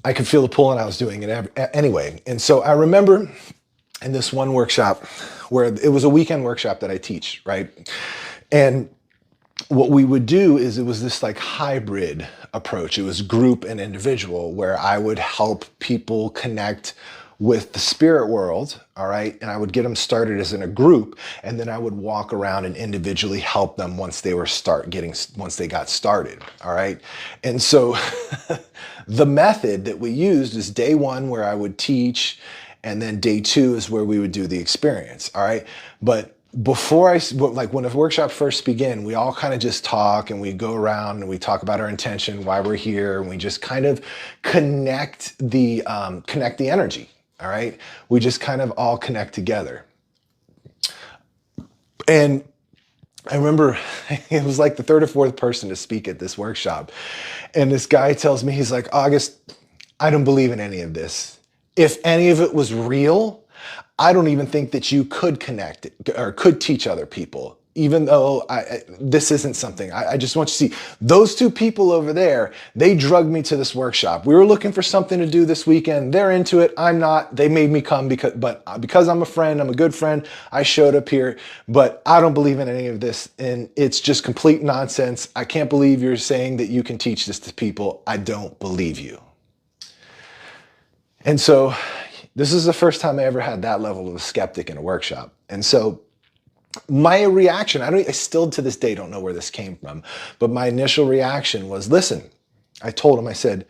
I could feel the pull, and I was doing it anyway. And so I remember in this one workshop where it was a weekend workshop that I teach, right? And what we would do is it was this like hybrid approach. It was group and individual, where I would help people connect with the spirit world, all right? And I would get them started as in a group, and then I would walk around and individually help them once they got started, all right? And so the method that we used is day one, where I would teach, and then day two is where we would do the experience, all right? But before when a workshop first began, we all kind of just talk, and we go around and we talk about our intention, why we're here, and we just kind of connect the energy, all right? We just kind of all connect together. And I remember it was like the third or fourth person to speak at this workshop. And this guy tells me, he's like, August, I don't believe in any of this. If any of it was real, I don't even think that you could connect or could teach other people, even though this isn't something. I just want you to see those two people over there. They drugged me to this workshop. We were looking for something to do this weekend. They're into it. I'm not. They made me come because I'm a friend. I'm a good friend. I showed up here, but I don't believe in any of this. And it's just complete nonsense. I can't believe you're saying that you can teach this to people. I don't believe you. And so this is the first time I ever had that level of a skeptic in a workshop. And so my reaction, I still to this day don't know where this came from, but my initial reaction was, listen, I told him, I said,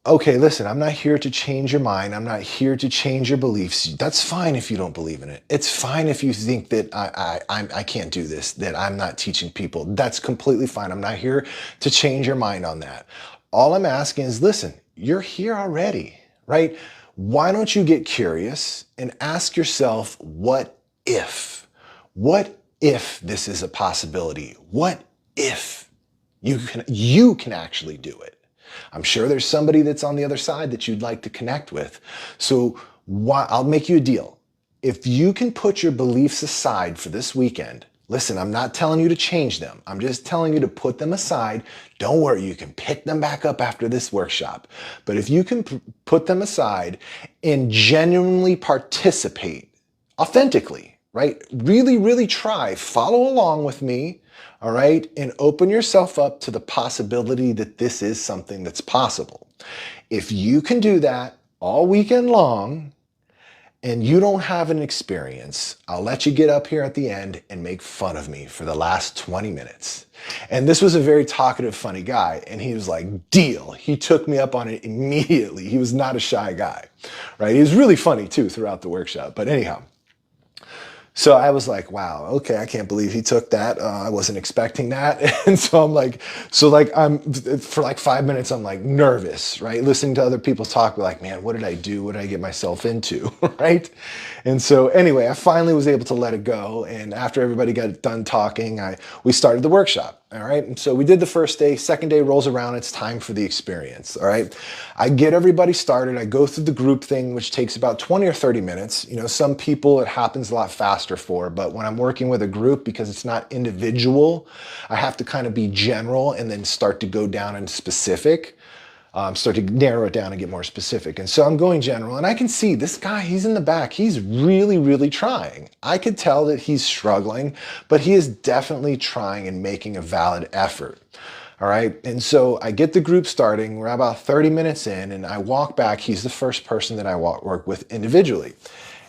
okay, listen, I'm not here to change your mind. I'm not here to change your beliefs. That's fine if you don't believe in it. It's fine if you think that I can't do this, that I'm not teaching people. That's completely fine. I'm not here to change your mind on that. All I'm asking is, listen, you're here already, right? Why don't you get curious and ask yourself, what if? What if this is a possibility? What if you can actually do it? I'm sure there's somebody that's on the other side that you'd like to connect with. So I'll make you a deal. If you can put your beliefs aside for this weekend, listen, I'm not telling you to change them. I'm just telling you to put them aside. Don't worry, you can pick them back up after this workshop. But if you can put them aside and genuinely participate authentically, right? Really, really try, follow along with me, all right? And open yourself up to the possibility that this is something that's possible. If you can do that all weekend long, and you don't have an experience, I'll let you get up here at the end and make fun of me for the last 20 minutes. And this was a very talkative, funny guy. And he was like, deal. He took me up on it immediately. He was not a shy guy, right? He was really funny too throughout the workshop. But anyhow, So I was like, wow, okay, I can't believe he took that. I wasn't expecting that. And so I'm like, I'm for like 5 minutes, I'm like nervous, right? Listening to other people talk, like, man, what did I do? What did I get myself into, right? And so anyway, I finally was able to let it go. And after everybody got done talking, we started the workshop. All right. And so we did the first day. Second day rolls around. It's time for the experience. All right. I get everybody started. I go through the group thing, which takes about 20 or 30 minutes. You know, some people it happens a lot faster for, but when I'm working with a group, because it's not individual, I have to kind of be general and then start to go down into specific. Start to narrow it down and get more specific. And so I'm going general, and I can see this guy, he's in the back. He's really, really trying. I could tell that he's struggling, but he is definitely trying and making a valid effort. All right. And so I get the group starting. We're about 30 minutes in, and I walk back. He's the first person that I work with individually.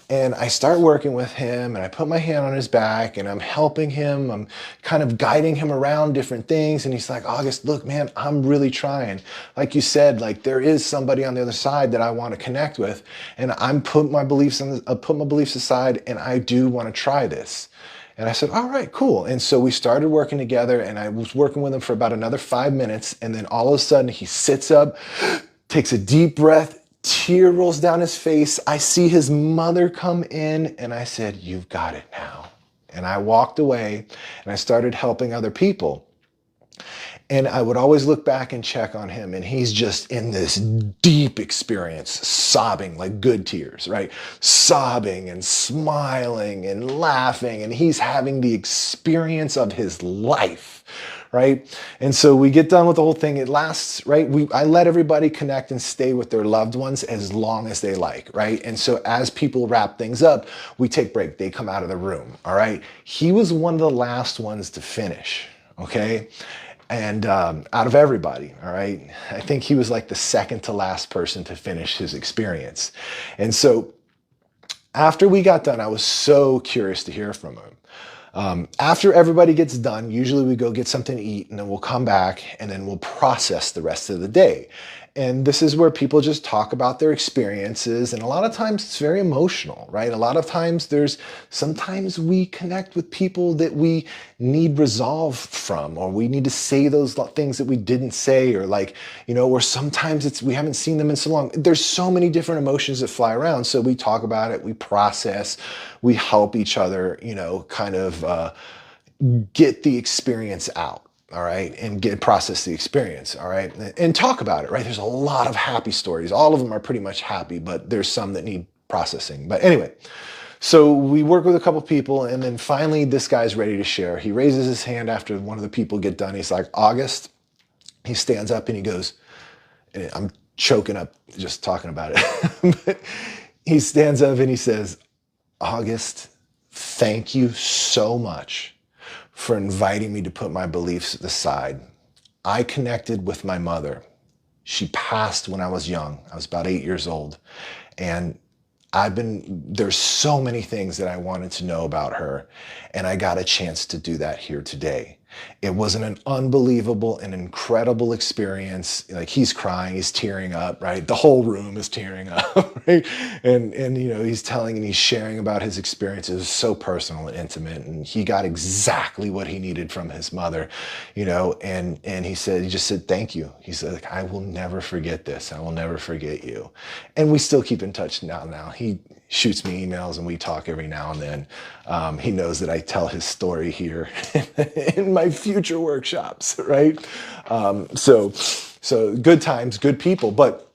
And I start working with him, and I put my hand on his back, and I'm helping him. I'm kind of guiding him around different things. And he's like, August, look, man, I'm really trying. Like you said, like there is somebody on the other side that I want to connect with. And I'm putting my beliefs aside, and I do want to try this. And I said, all right, cool. And so we started working together, and I was working with him for about another 5 minutes. And then all of a sudden he sits up, takes a deep breath, tear rolls down his face. I see his mother come in, and I said, you've got it now. And I walked away, and I started helping other people. And I would always look back and check on him, and he's just in this deep experience, sobbing like good tears, right? Sobbing and smiling and laughing, and he's having the experience of his life, right? And so we get done with the whole thing. It lasts, right? I let everybody connect and stay with their loved ones as long as they like, right? And so as people wrap things up, we take break. They come out of the room, all right? He was one of the last ones to finish, okay? And out of everybody, all right? I think he was like the second to last person to finish his experience. And so after we got done, I was so curious to hear from him. After everybody gets done, usually we go get something to eat, and then we'll come back, and then we'll process the rest of the day. And this is where people just talk about their experiences. And a lot of times it's very emotional, right? A lot of times sometimes we connect with people that we need resolve from, or we need to say those things that we didn't say, or like, you know, or sometimes we haven't seen them in so long. There's so many different emotions that fly around. So we talk about it, we process, we help each other, you know, kind of get the experience out. All right, and process the experience, all right, and talk about it, right? There's a lot of happy stories. All of them are pretty much happy, but there's some that need processing. But anyway, so we work with a couple people, and then finally this guy's ready to share. He raises his hand after one of the people get done. He's like, August. He stands up and he goes, and I'm choking up just talking about it. But he stands up and he says, August, thank you so much for inviting me to put my beliefs aside. I connected with my mother. She passed when I was young. I was about 8 years old. And there's so many things that I wanted to know about her. And I got a chance to do that here today. It was an unbelievable and incredible experience. Like, he's crying, he's tearing up, right? The whole room is tearing up, right? And you know, he's telling and he's sharing about his experiences. It was so personal and intimate, and he got exactly what he needed from his mother, you know, and he just said, thank you. He said, like, I will never forget this. I will never forget you. And we still keep in touch now. He shoots me emails and we talk every now and then. He knows that I tell his story here in my future workshops, right? So good times, good people. But,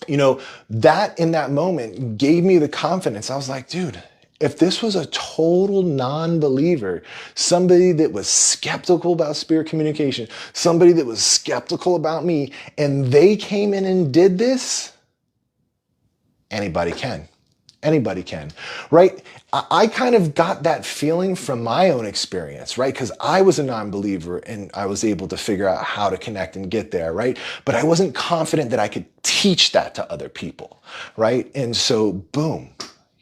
you know, that in that moment gave me the confidence. I was like, dude, if this was a total non-believer, somebody that was skeptical about spirit communication, somebody that was skeptical about me, and they came in and did this, anybody can. Anybody can, right? I kind of got that feeling from my own experience, right? Because I was a non-believer and I was able to figure out how to connect and get there, right? But I wasn't confident that I could teach that to other people, right? And so, boom,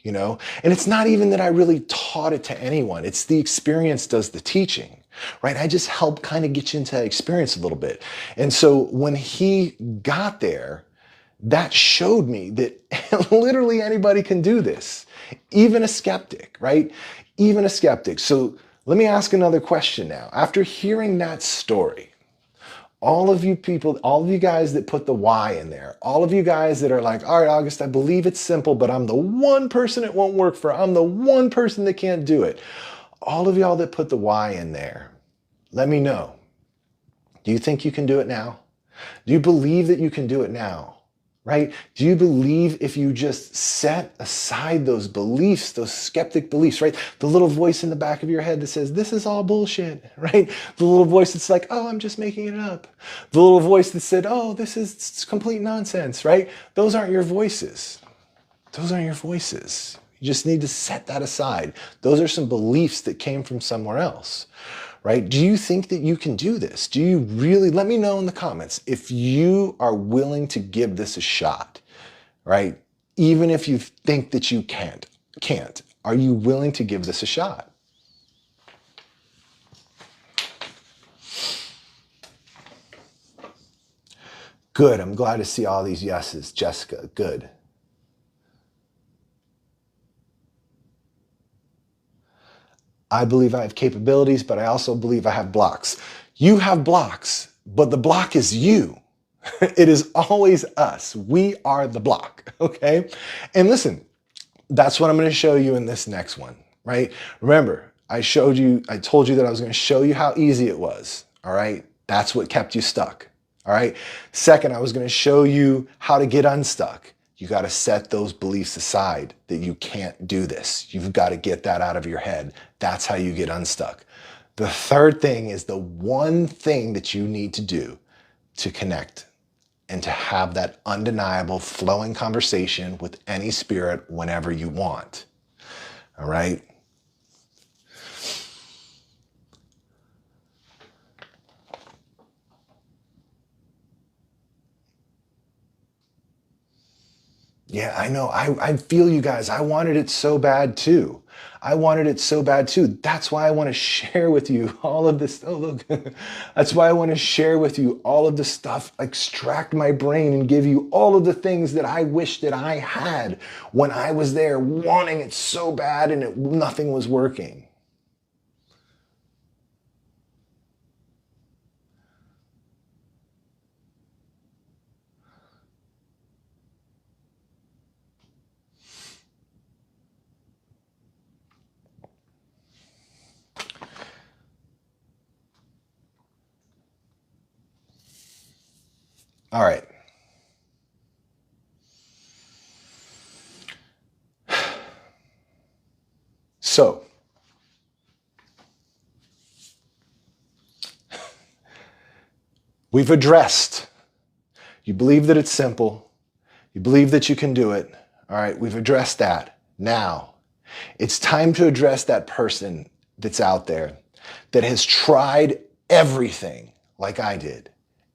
you know? And it's not even that I really taught it to anyone. It's the experience does the teaching, right? I just helped kind of get you into that experience a little bit. And so when he got there, that showed me that literally anybody can do this, even a skeptic, right? even a skeptic. So let me ask another question now. After hearing that story, all of you people, all of you guys that put the why in there, all of you guys that are like, all right, August, I believe it's simple, but I'm the one person it won't work for. I'm the one person that can't do it. All of y'all that put the why in there, let me know. Do you think you can do it now? Do you believe that you can do it now? Right? Do you believe if you just set aside those beliefs, those skeptic beliefs, right? The little voice in the back of your head that says, this is all bullshit, right? The little voice that's like, oh, I'm just making it up. The little voice that said, oh, this is complete nonsense, right? Those aren't your voices. Those aren't your voices. You just need to set that aside. Those are some beliefs that came from somewhere else. Right? Do you think that you can do this? Do you really, let me know in the comments if you are willing to give this a shot, right? Even if you think that you can't, are you willing to give this a shot? Good, I'm glad to see all these yeses. Jessica, good. I believe I have capabilities, but I also believe I have blocks. You have blocks, but the block is you. It is always us. We are the block, okay? And listen, that's what I'm gonna show you in this next one, right? Remember, I told you that I was gonna show you how easy it was, all right? That's what kept you stuck, all right? Second, I was gonna show you how to get unstuck. You got to set those beliefs aside that you can't do this. You've got to get that out of your head. That's how you get unstuck. The third thing is the one thing that you need to do to connect and to have that undeniable flowing conversation with any spirit whenever you want. All right? Yeah, I know. I feel you guys. I wanted it so bad too. I wanted it so bad too. That's why I want to share with you all of this. Oh, look. That's why I want to share with you all of the stuff, extract my brain and give you all of the things that I wish that I had when I was there wanting it so bad and nothing was working. All right. So, we've addressed. You believe that it's simple. You believe that you can do it. All right, we've addressed that. Now, it's time to address that person that's out there that has tried everything like I did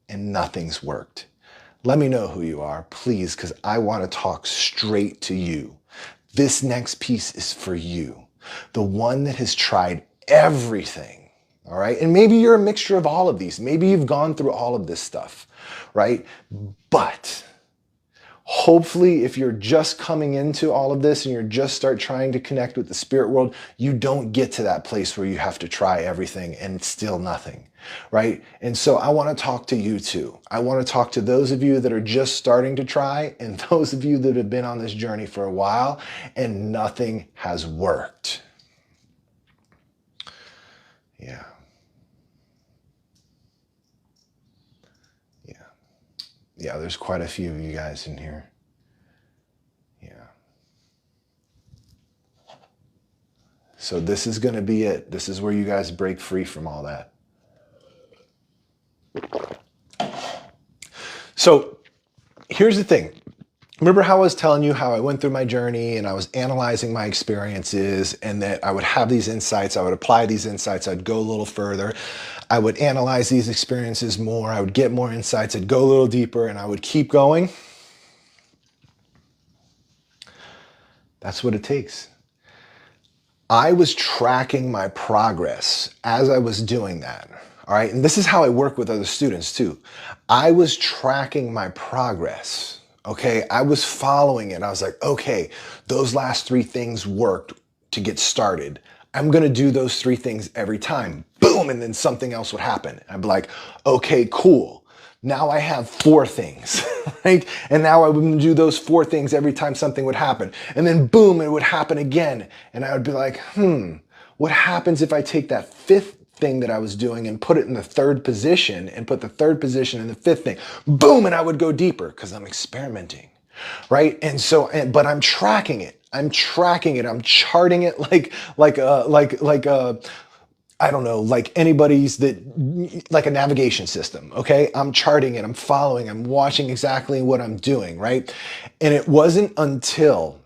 and nothing's worked. Let me know who you are, please, because I want to talk straight to you. This next piece is for you, the one that has tried everything, all right? And maybe you're a mixture of all of these. Maybe you've gone through all of this stuff, right? But hopefully, if you're just coming into all of this and you're just trying to connect with the spirit world, you don't get to that place where you have to try everything and it's still nothing, right? And so I want to talk to you too. I want to talk to those of you that are just starting to try and those of you that have been on this journey for a while and nothing has worked. Yeah. Yeah, there's quite a few of you guys in here. Yeah. So this is going to be it. This is where you guys break free from all that. So here's the thing. Remember how I was telling you how I went through my journey and I was analyzing my experiences and that I would have these insights, I would apply these insights, I'd go a little further, I would analyze these experiences more, I would get more insights, I'd go a little deeper and I would keep going. That's what it takes. I was tracking my progress as I was doing that. All right, and this is how I work with other students too. I was tracking my progress. Okay, I was following it. I was like, okay, those last 3 things worked to get started. I'm gonna do those 3 things every time. Boom, and then something else would happen. I'd be like, okay, cool. Now I have 4 things, right? And now I would do those 4 things every time something would happen. And then boom, it would happen again. And I would be like, what happens if I take that 5th thing that I was doing and put it in the 3rd position and put the 3rd position in the 5th thing? Boom, and I would go deeper because I'm experimenting, right? And so, but I'm tracking it. I'm charting it I don't know, like like a navigation system, okay? I'm charting it, I'm following, I'm watching exactly what I'm doing, right? And it wasn't until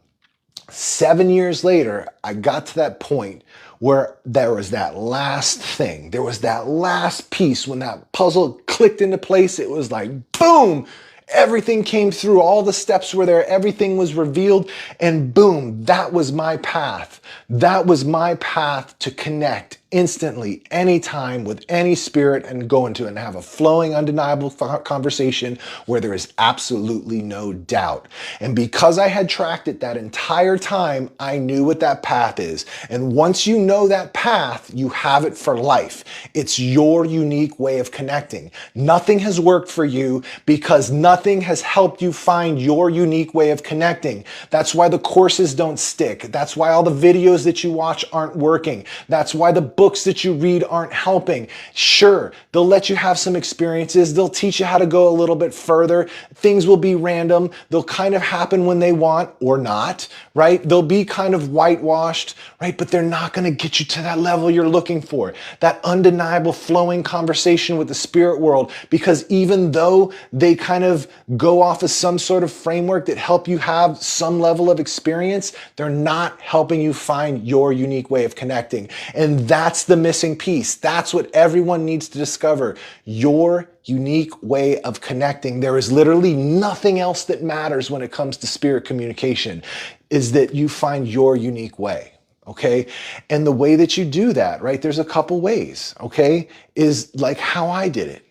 7 years later, I got to that point where there was that last thing, there was that last piece. When that puzzle clicked into place, it was like, boom, everything came through, all the steps were there, everything was revealed, and boom, that was my path. That was my path to connect instantly, anytime, with any spirit, and go into it and have a flowing, undeniable conversation where there is absolutely no doubt. And because I had tracked it that entire time, I knew what that path is. And once you know that path, you have it for life. It's your unique way of connecting. Nothing has worked for you because nothing has helped you find your unique way of connecting. That's why the courses don't stick. That's why all the videos that you watch aren't working. That's why the books that you read aren't helping. Sure, they'll let you have some experiences. They'll teach you how to go a little bit further. Things will be random. They'll kind of happen when they want or not, right? They'll be kind of whitewashed, right? But they're not going to get you to that level you're looking for, that undeniable flowing conversation with the spirit world. Because even though they kind of go off of some sort of framework that help you have some level of experience, they're not helping you find your unique way of connecting. And that's the missing piece. That's what everyone needs to discover. Your unique way of connecting. There is literally nothing else that matters when it comes to spirit communication, is that you find your unique way. Okay. And the way that you do that, right? There's a couple ways, okay, is like how I did it,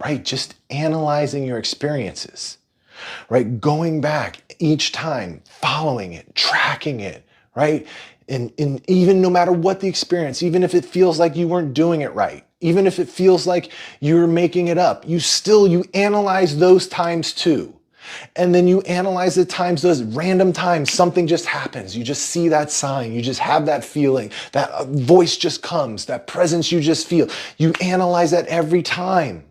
right? Just analyzing your experiences, right? Going back each time, following it, tracking it, right? And even no matter what the experience, even if it feels like you weren't doing it right, even if it feels like you're making it up, you analyze those times too. And then you analyze the times, those random times, something just happens. You just see that sign. You just have that feeling. That voice just comes. That presence you just feel. You analyze that every time.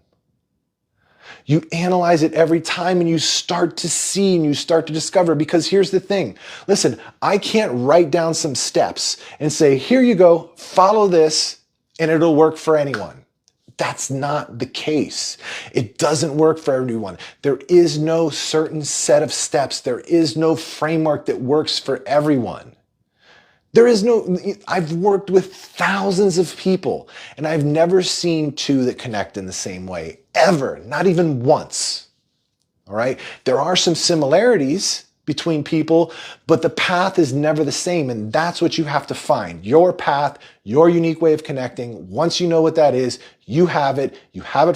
You analyze it every time, and you start to see and you start to discover. Because here's the thing. Listen, I can't write down some steps and say, here you go, follow this, and it'll work for anyone. That's not the case. It doesn't work for everyone. There is no certain set of steps. There is no framework that works for everyone. I've worked with thousands of people, and I've never seen 2 that connect in the same way, ever, not even once. All right? There are some similarities between people, but the path is never the same, and that's what you have to find. Your path, your unique way of connecting. Once you know what that is, you have it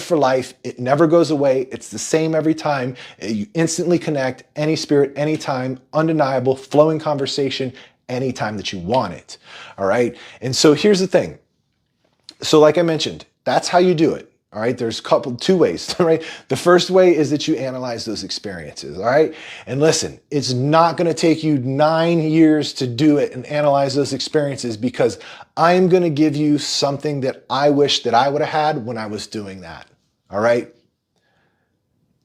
for life. It never goes away. It's the same every time. You instantly connect, any spirit, anytime, undeniable, flowing conversation, anytime that you want it. All right? And so here's the thing. So like I mentioned, that's how you do it. All right, there's 2 ways, all right? The first way is that you analyze those experiences, all right? And listen, it's not gonna take you 9 years to do it and analyze those experiences, because I'm gonna give you something that I wish that I would have had when I was doing that, all right?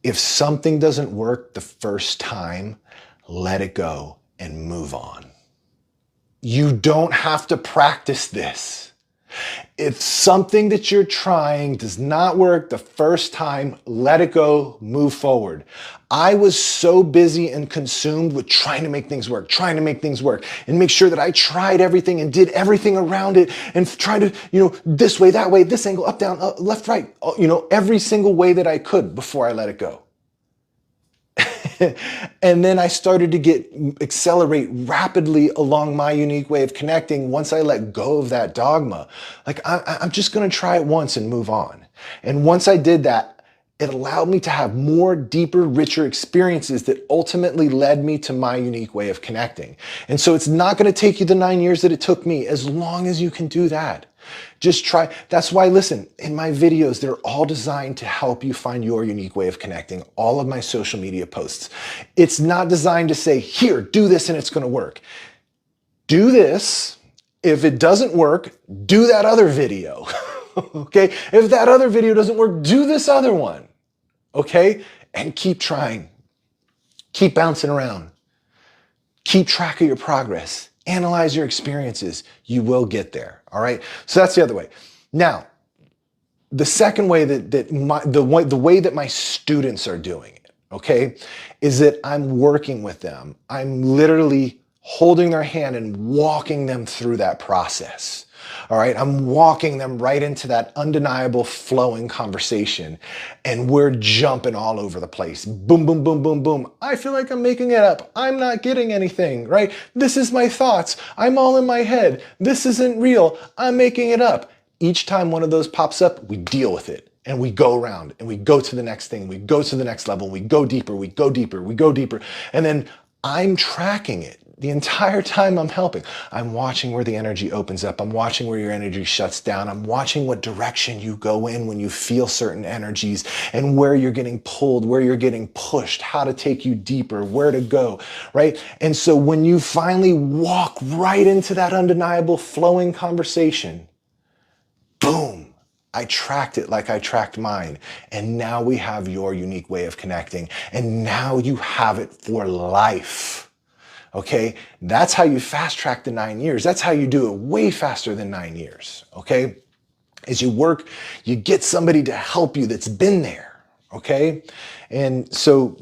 If something doesn't work the first time, let it go and move on. You don't have to practice this. If something that you're trying does not work the first time, let it go, move forward. I was so busy and consumed with trying to make things work, and make sure that I tried everything and did everything around it and try to, this way, that way, this angle, up, down, left, right, every single way that I could before I let it go. And then I started to accelerate rapidly along my unique way of connecting once I let go of that dogma. Like, I'm just going to try it once and move on. And once I did that, It allowed me to have more deeper, richer experiences that ultimately led me to my unique way of connecting. And so it's not going to take you the 9 years that it took me, as long as you can do that. Just try. That's why, listen, in my videos, they're all designed to help you find your unique way of connecting. All of my social media posts. It's not designed to say, here, do this and it's going to work. Do this. If it doesn't work, do that other video. Okay? If that other video doesn't work, do this other one. Okay? And keep trying. Keep bouncing around. Keep track of your progress. Analyze your experiences. You will get there. All right? So that's the other way. Now, the second way the way that my students are doing it, okay, is that I'm working with them. I'm literally holding their hand and walking them through that process. All right, I'm walking them right into that undeniable flowing conversation, and we're jumping all over the place. Boom, boom, boom, boom, boom. I feel like I'm making it up. I'm not getting anything, right? This is my thoughts. I'm all in my head. This isn't real. I'm making it up. Each time one of those pops up, we deal with it. And we go around and we go to the next thing. We go to the next level. We go deeper. We go deeper. We go deeper. And then I'm tracking it. The entire time I'm helping, I'm watching where the energy opens up. I'm watching where your energy shuts down. I'm watching what direction you go in when you feel certain energies, and where you're getting pulled, where you're getting pushed, how to take you deeper, where to go, right? And so when you finally walk right into that undeniable flowing conversation, boom, I tracked it like I tracked mine. And now we have your unique way of connecting. And now you have it for life. Okay, that's how you fast track the 9 years. That's how you do it way faster than 9 years. Okay, as you work, you get somebody to help you that's been there. Okay, and so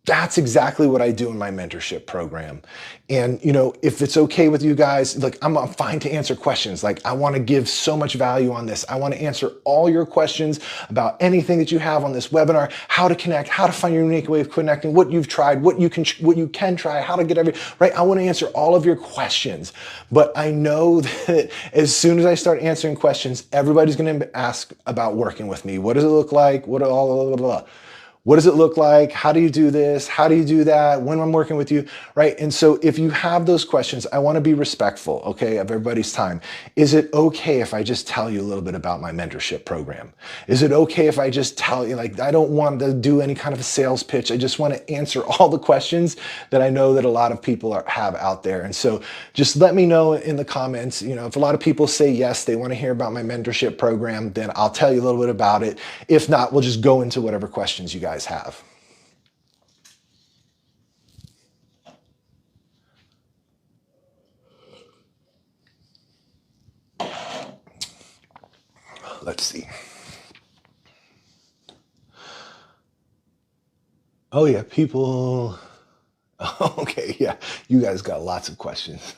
that's exactly what I do in my mentorship program. And, you know, if it's okay with you guys, like I'm fine to answer questions. Like I want to give so much value on this. I want to answer all your questions about anything that you have on this webinar, how to connect, how to find your unique way of connecting, what you've tried, what you can try, how to get right? I want to answer all of your questions. But I know that as soon as I start answering questions, everybody's going to ask about working with me. What does it look like? What all blah, blah, blah. What does it look like? How do you do this? How do you do that? When I'm working with you, right? And so if you have those questions, I want to be respectful, okay, of everybody's time. Is it okay if I just tell you a little bit about my mentorship program? Is it okay if I just tell you, like, I don't want to do any kind of a sales pitch. I just want to answer all the questions that I know that a lot of people have out there. And so just let me know in the comments, you know, if a lot of people say yes, they want to hear about my mentorship program, then I'll tell you a little bit about it. If not, we'll just go into whatever questions you guys have. Let's see. Oh yeah, people. Okay, yeah, you guys got lots of questions.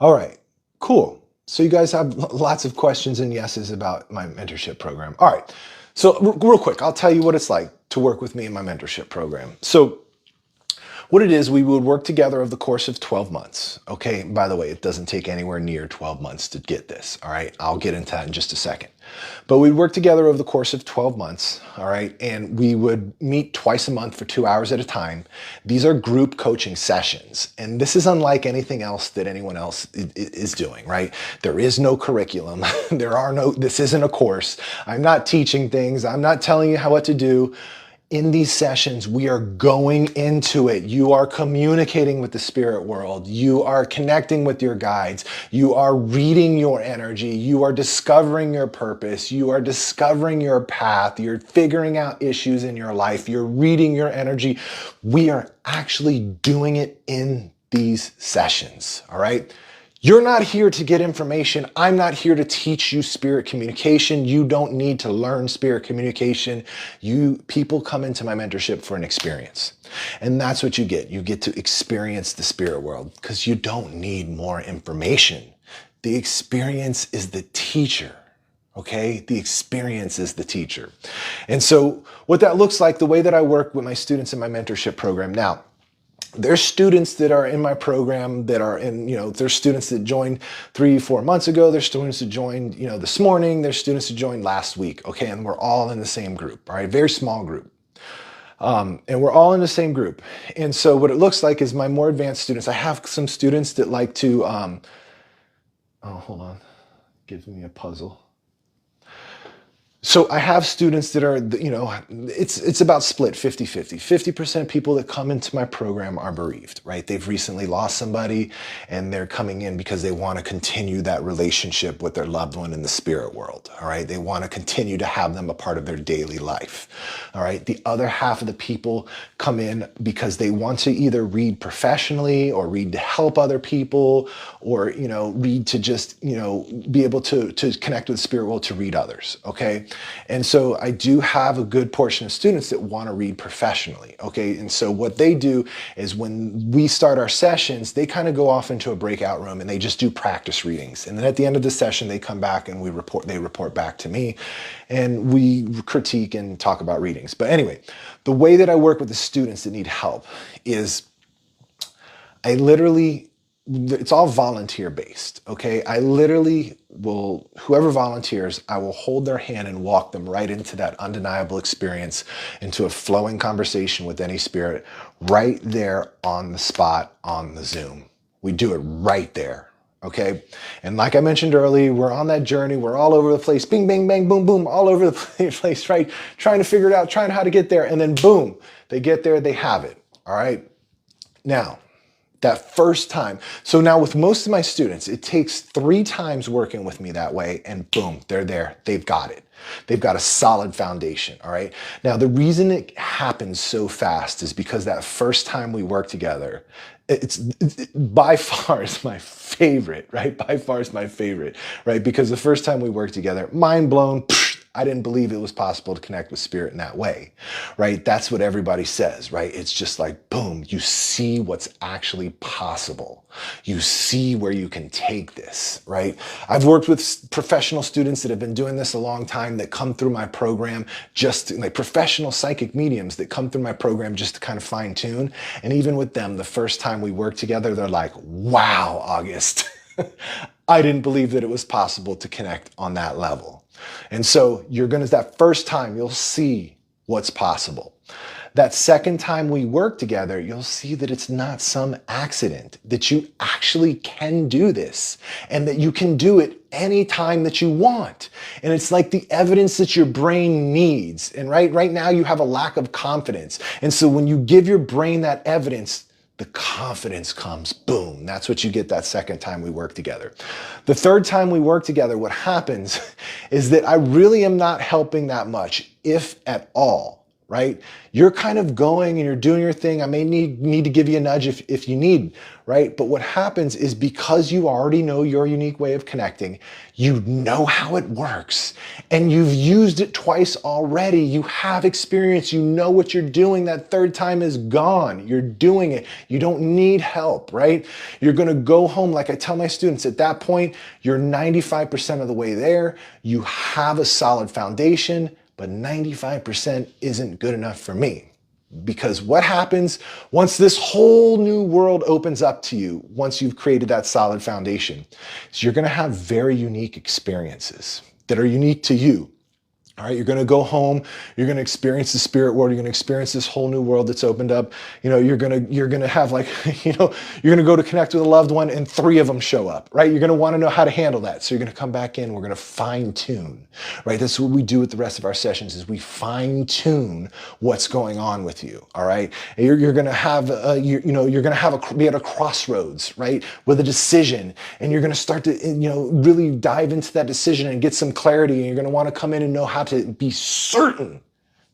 All right, cool. So you guys have lots of questions and yeses about my mentorship program. All right, so real quick, I'll tell you what it's like to work with me in my mentorship program. So what it is, we would work together over the course of 12 months. Okay, by the way, it doesn't take anywhere near 12 months to get this. All right, I'll get into that in just a second. But we'd work together over the course of 12 months. All right, and we would meet twice a month for 2 hours at a time. These are group coaching sessions. And this is unlike anything else that anyone else is doing, right? There is no curriculum. This isn't a course. I'm not teaching things. I'm not telling you what to do. In these sessions, we are going into it. You are communicating with the spirit world. You are connecting with your guides. You are reading your energy. You are discovering your purpose. You are discovering your path. You're figuring out issues in your life. You're reading your energy. We are actually doing it in these sessions, all right? You're not here to get information. I'm not here to teach you spirit communication. You don't need to learn spirit communication. People come into my mentorship for an experience. And that's what you get. You get to experience the spirit world because you don't need more information. The experience is the teacher. Okay? The experience is the teacher. And so what that looks like, the way that I work with my students in my mentorship program now, There's students that are in my program that are in, there's students that joined 3-4 months ago. There's students that joined, this morning. There's students that joined last week. Okay. And we're all in the same group. All right. Very small group. And we're all in the same group. And so what it looks like is my more advanced students, I have some students that like to, oh, hold on. Gives me a puzzle. So I have students that are, it's about split 50-50. 50% people that come into my program are bereaved, right? They've recently lost somebody and they're coming in because they want to continue that relationship with their loved one in the spirit world, all right? They want to continue to have them a part of their daily life, all right? The other half of the people come in because they want to either read professionally or read to help other people or, read to just, be able to connect with the spirit world to read others, okay? And so I do have a good portion of students that want to read professionally, okay? And so what they do is when we start our sessions, they kind of go off into a breakout room and they just do practice readings. And then at the end of the session, they come back and they report back to me and we critique and talk about readings. But anyway, the way that I work with the students that need help is it's all volunteer based, okay? I literally will, whoever volunteers, I will hold their hand and walk them right into that undeniable experience, into a flowing conversation with any spirit, right there on the spot on the Zoom. We do it right there, okay? And like I mentioned earlier, we're on that journey. We're all over the place, bing, bang, bang, boom, boom, all over the place, right? Trying to figure it out, trying how to get there, and then boom, they get there, they have it, all right? Now, that first time. So now with most of my students, it takes 3 times working with me that way and boom, they're there. They've got it. They've got a solid foundation, all right? Now, the reason it happens so fast is because that first time we work together, it's by far is my favorite, right? By far is my favorite, right? Because the first time we worked together, mind blown, I didn't believe it was possible to connect with spirit in that way, right? That's what everybody says, right? It's just like, boom, you see what's actually possible. You see where you can take this, right? I've worked with professional students that have been doing this a long time that come through my program like professional psychic mediums that come through my program just to kind of fine tune. And even with them, the first time we work together, they're like, wow, August, I didn't believe that it was possible to connect on that level. And so that first time, you'll see what's possible. That second time we work together, you'll see that it's not some accident, that you actually can do this and that you can do it anytime that you want. And it's like the evidence that your brain needs. And right now you have a lack of confidence. And so when you give your brain that evidence, the confidence comes, boom. That's what you get that second time we work together. The third time we work together, what happens is that I really am not helping that much, if at all, right? You're kind of going and you're doing your thing. I may need to give you a nudge if you need, right? But what happens is because you already know your unique way of connecting, you know how it works and you've used it twice already. You have experience, you know what you're doing. That third time is gone. You're doing it. You don't need help, right? You're going to go home. Like I tell my students, at that point, you're 95% of the way there. You have a solid foundation, but 95% isn't good enough for me. Because what happens once this whole new world opens up to you, once you've created that solid foundation, is you're gonna have very unique experiences that are unique to you. All right, you're going to go home, you're going to experience the spirit world, you're going to experience this whole new world that's opened up. You're going to have like, you're going to go to connect with a loved one and 3 of them show up, right? You're going to want to know how to handle that. So you're going to come back in, we're going to fine tune, right? That's what we do with the rest of our sessions is we fine tune what's going on with you. All right. And you're going to have, you're going to be at a crossroads, right? With a decision, and you're going to start to, really dive into that decision and get some clarity. And you're going to want to come in and know how to be certain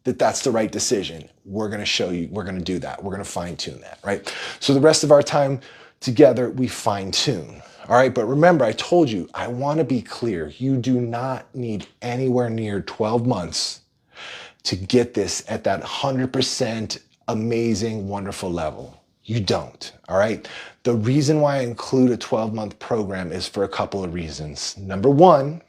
that that's the right decision. We're going to show you, we're going to do that. We're going to fine tune that, right? So the rest of our time together, we fine tune. All right. But remember, I told you, I want to be clear. You do not need anywhere near 12 months to get this at that 100% amazing, wonderful level. You don't. All right. The reason why I include a 12-month program is for a couple of reasons. Number one,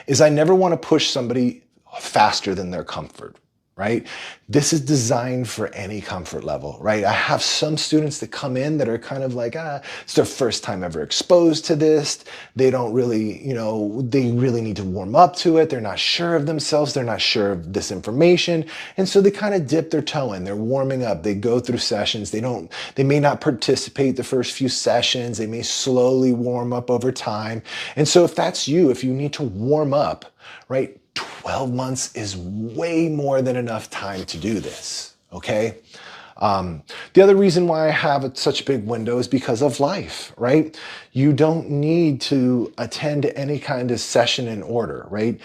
is I never want to push somebody faster than their comfort. right? This is designed for any comfort level, right? I have some students that come in that are kind of like, it's their first time ever exposed to this. They don't really, they really need to warm up to it. They're not sure of themselves. They're not sure of this information. And so they kind of dip their toe in. They're warming up. They go through sessions. They may not participate the first few sessions. They may slowly warm up over time. And so if that's you, if you need to warm up, right? 12 months is way more than enough time to do this, okay? The other reason why I have such a big window is because of life, right? You don't need to attend any kind of session in order, right?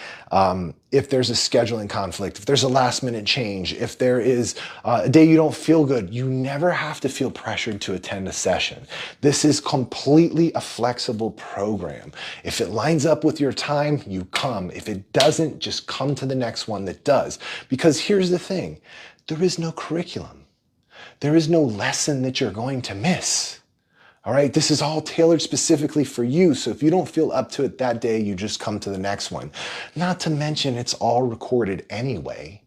If there's a scheduling conflict, if there's a last minute change, if there is a day you don't feel good, you never have to feel pressured to attend a session. This is completely a flexible program. If it lines up with your time, you come. If it doesn't, just come to the next one that does. Because here's the thing, there is no curriculum. There is no lesson that you're going to miss. All right, this is all tailored specifically for you. So if you don't feel up to it that day, you just come to the next one. Not to mention it's all recorded anyway.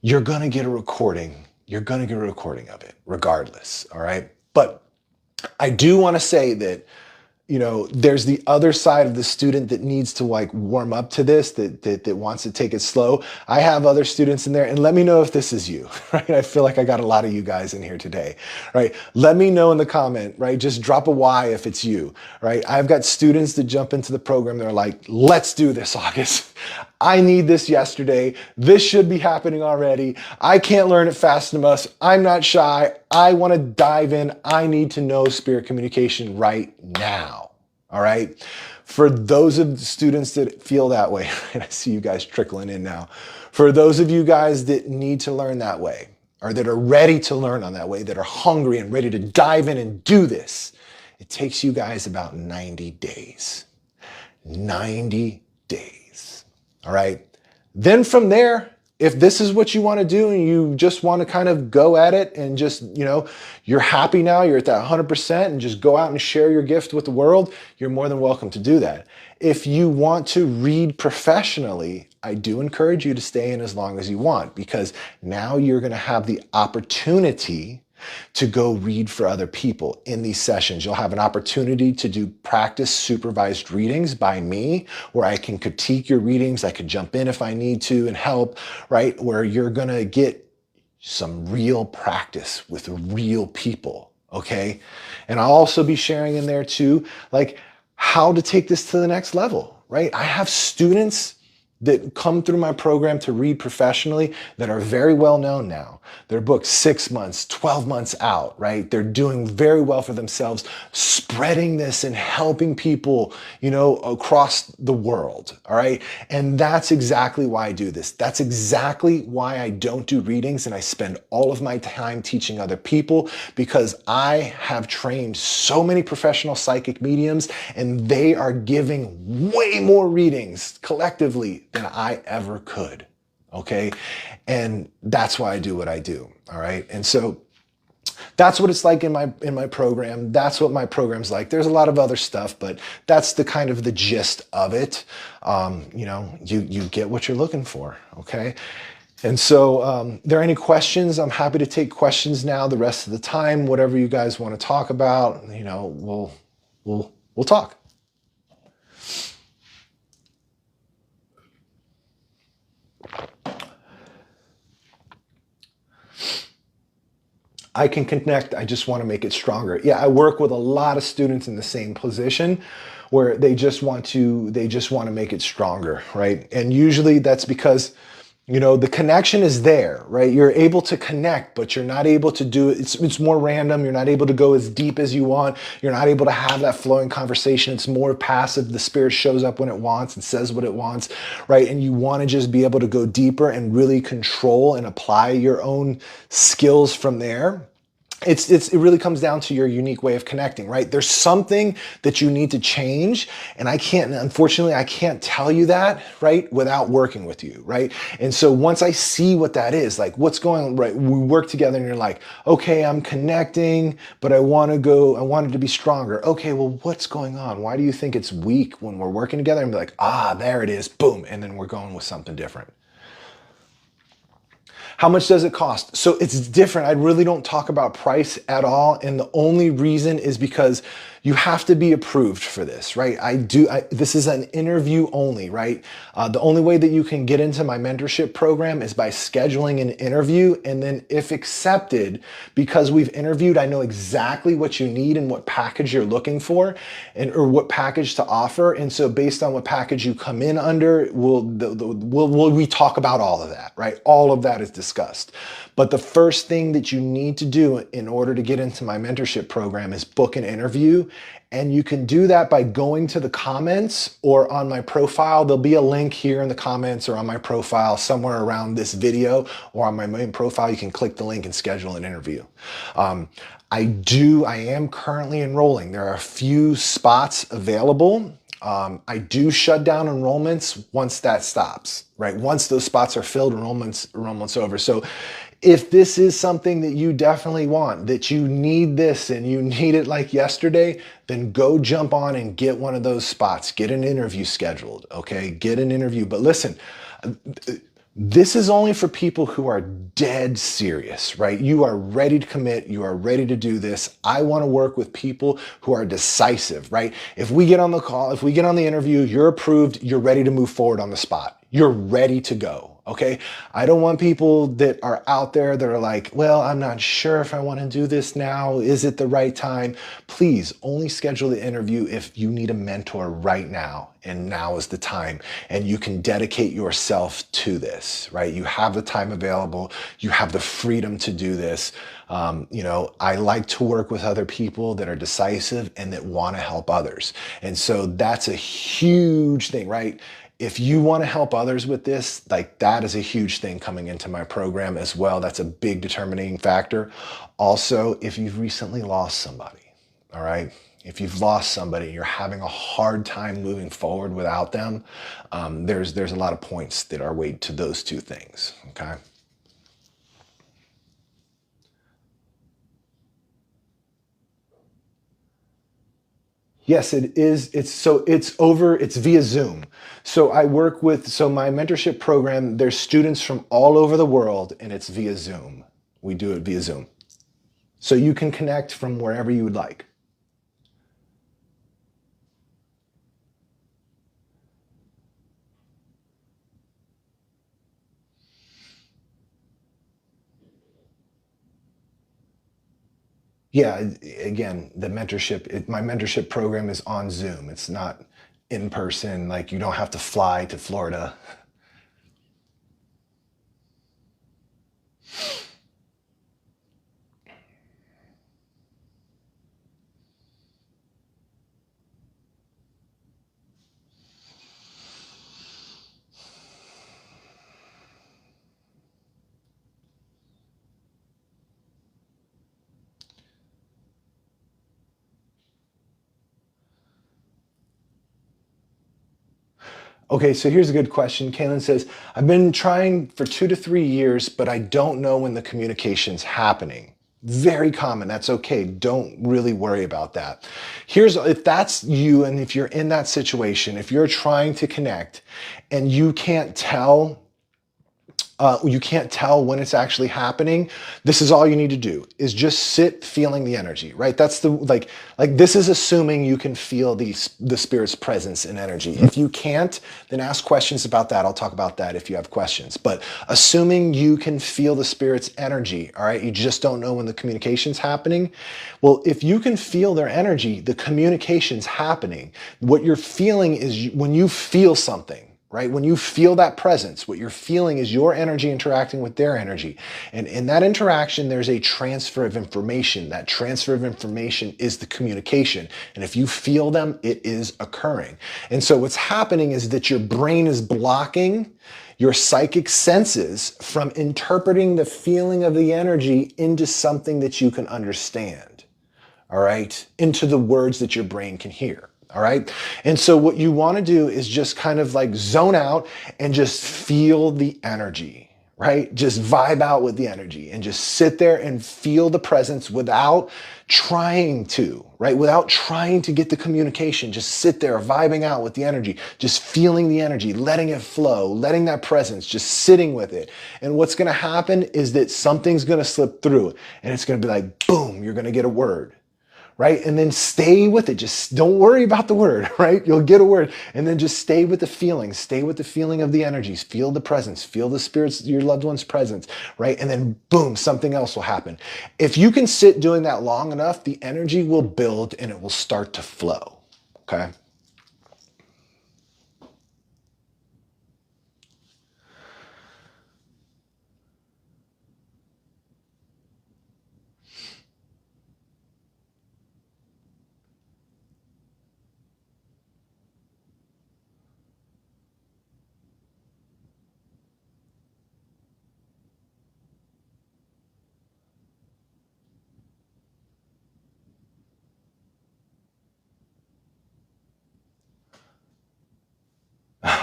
You're gonna get a recording. You're gonna get a recording of it regardless, all right? But I do wanna say that there's the other side of the student that needs to like warm up to this, that wants to take it slow. I have other students in there, and let me know if this is you, right? I feel like I got a lot of you guys in here today, right? Let me know in the comment, right? Just drop a Y if it's you, right? I've got students that jump into the program. They're like, let's do this, August. I need this yesterday. This should be happening already. I can't learn it fast enough. I'm not shy. I want to dive in. I need to know spirit communication right now. All right. For those of the students that feel that way, and I see you guys trickling in now. For those of you guys that need to learn that way, or that are ready to learn on that way, that are hungry and ready to dive in and do this, it takes you guys about 90 days. 90 days. All right. Then from there, if this is what you want to do and you just want to kind of go at it and just, you're happy now, you're at that 100% and just go out and share your gift with the world, you're more than welcome to do that. If you want to read professionally, I do encourage you to stay in as long as you want, because now you're going to have the opportunity to go read for other people in these sessions. You'll have an opportunity to do practice supervised readings by me, where I can critique your readings. I could jump in if I need to and help, right? Where you're going to get some real practice with real people, okay? And I'll also be sharing in there too, like how to take this to the next level, right? I have students that come through my program to read professionally that are very well known now. They're booked 6 months, 12 months out, right? They're doing very well for themselves, spreading this and helping people, across the world, all right? And that's exactly why I do this. That's exactly why I don't do readings and I spend all of my time teaching other people, because I have trained so many professional psychic mediums and they are giving way more readings collectively than I ever could, okay? And that's why I do what I do, all right? And so that's what it's like in my program. That's what my program's like. There's a lot of other stuff, but that's the kind of the gist of it. You get what you're looking for, okay? And so, there are any questions? I'm happy to take questions now the rest of the time. Whatever you guys want to talk about, we'll talk. I can connect, I just want to make it stronger. Yeah, I work with a lot of students in the same position where they just want to make it stronger, right? And usually that's because, the connection is there, right? You're able to connect, but you're not able to do it. It's more random. You're not able to go as deep as you want. You're not able to have that flowing conversation. It's more passive. The spirit shows up when it wants and says what it wants, right? And you want to just be able to go deeper and really control and apply your own skills from there. It really comes down to your unique way of connecting, right? There's something that you need to change, and unfortunately, I can't tell you that, right, without working with you, right? And so once I see what that is, like what's going on, right, we work together and you're like, okay, I'm connecting, but I want it to be stronger. Okay, well, what's going on? Why do you think it's weak when we're working together? And be like, there it is, boom, and then we're going with something different. How much does it cost? So it's different. I really don't talk about price at all. And the only reason is because you have to be approved for this, right? This is an interview only, right? The only way that you can get into my mentorship program is by scheduling an interview. And then if accepted, because we've interviewed, I know exactly what you need and what package you're looking for or what package to offer. And so based on what package you come in under, we talk about all of that, right? All of that is discussed. But the first thing that you need to do in order to get into my mentorship program is book an interview. And you can do that by going to the comments or on my profile. There'll be a link here in the comments or on my profile somewhere around this video or on my main profile. You can click the link and schedule an interview. I am currently enrolling. There are a few spots available. I do shut down enrollments once that stops, right? Once those spots are filled, enrollment's over. So if this is something that you definitely want, that you need this and you need it like yesterday, then go jump on and get one of those spots. Get an interview scheduled, okay? Get an interview. But listen, this is only for people who are dead serious, right? You are ready to commit. You are ready to do this. I want to work with people who are decisive, right? If we get on the call, if we get on the interview, you're approved, you're ready to move forward on the spot. You're ready to go. Okay. I don't want people that are out there that are like, well, I'm not sure if I want to do this now. Is it the right time? Please only schedule the interview if you need a mentor right now. And now is the time. And you can dedicate yourself to this, right? You have the time available. You have the freedom to do this. I like to work with other people that are decisive and that want to help others. And so that's a huge thing, right? If you want to help others with this, like that is a huge thing coming into my program as well. That's a big determining factor. Also, if you've recently lost somebody, all right? If you've lost somebody, you're having a hard time moving forward without them, there's a lot of points that are weighed to those two things, okay? Yes, it is. It's via Zoom. So my mentorship program, there's students from all over the world and it's via Zoom. We do it via Zoom. So you can connect from wherever you would like. Yeah, again, my mentorship program is on Zoom. It's not in person, like you don't have to fly to Florida. Okay, so here's a good question. Kaylin says, I've been trying for 2 to 3 years, but I don't know when the communication's happening. Very common. That's okay. Don't really worry about that. If that's you and if you're in that situation, if you're trying to connect and you can't tell when it's actually happening, this is all you need to do is just sit feeling the energy, right? That's this is assuming you can feel the spirit's presence and energy. If you can't, then ask questions about that. I'll talk about that if you have questions. But assuming you can feel the spirit's energy, all right, you just don't know when the communication's happening. Well, if you can feel their energy, the communication's happening. What you're feeling is when you feel something, right? When you feel that presence, what you're feeling is your energy interacting with their energy. And in that interaction, there's a transfer of information. That transfer of information is the communication. And if you feel them, it is occurring. And so what's happening is that your brain is blocking your psychic senses from interpreting the feeling of the energy into something that you can understand, all right? Into the words that your brain can hear. All right. And so what you want to do is just kind of like zone out and just feel the energy. right? Just vibe out with the energy and just sit there and feel the presence without trying to, right? Without trying to get the communication. Just sit there vibing out with the energy, just feeling the energy, letting it flow, letting that presence, just sitting with it. And what's going to happen is that something's going to slip through and it's going to be like, boom, you're going to get a word. Right? And then stay with it. Just don't worry about the word, right? You'll get a word. And then just stay with the feeling. Stay with the feeling of the energies. Feel the presence. Feel the spirits, your loved one's presence, right? And then boom, something else will happen. If you can sit doing that long enough, the energy will build and it will start to flow. Okay?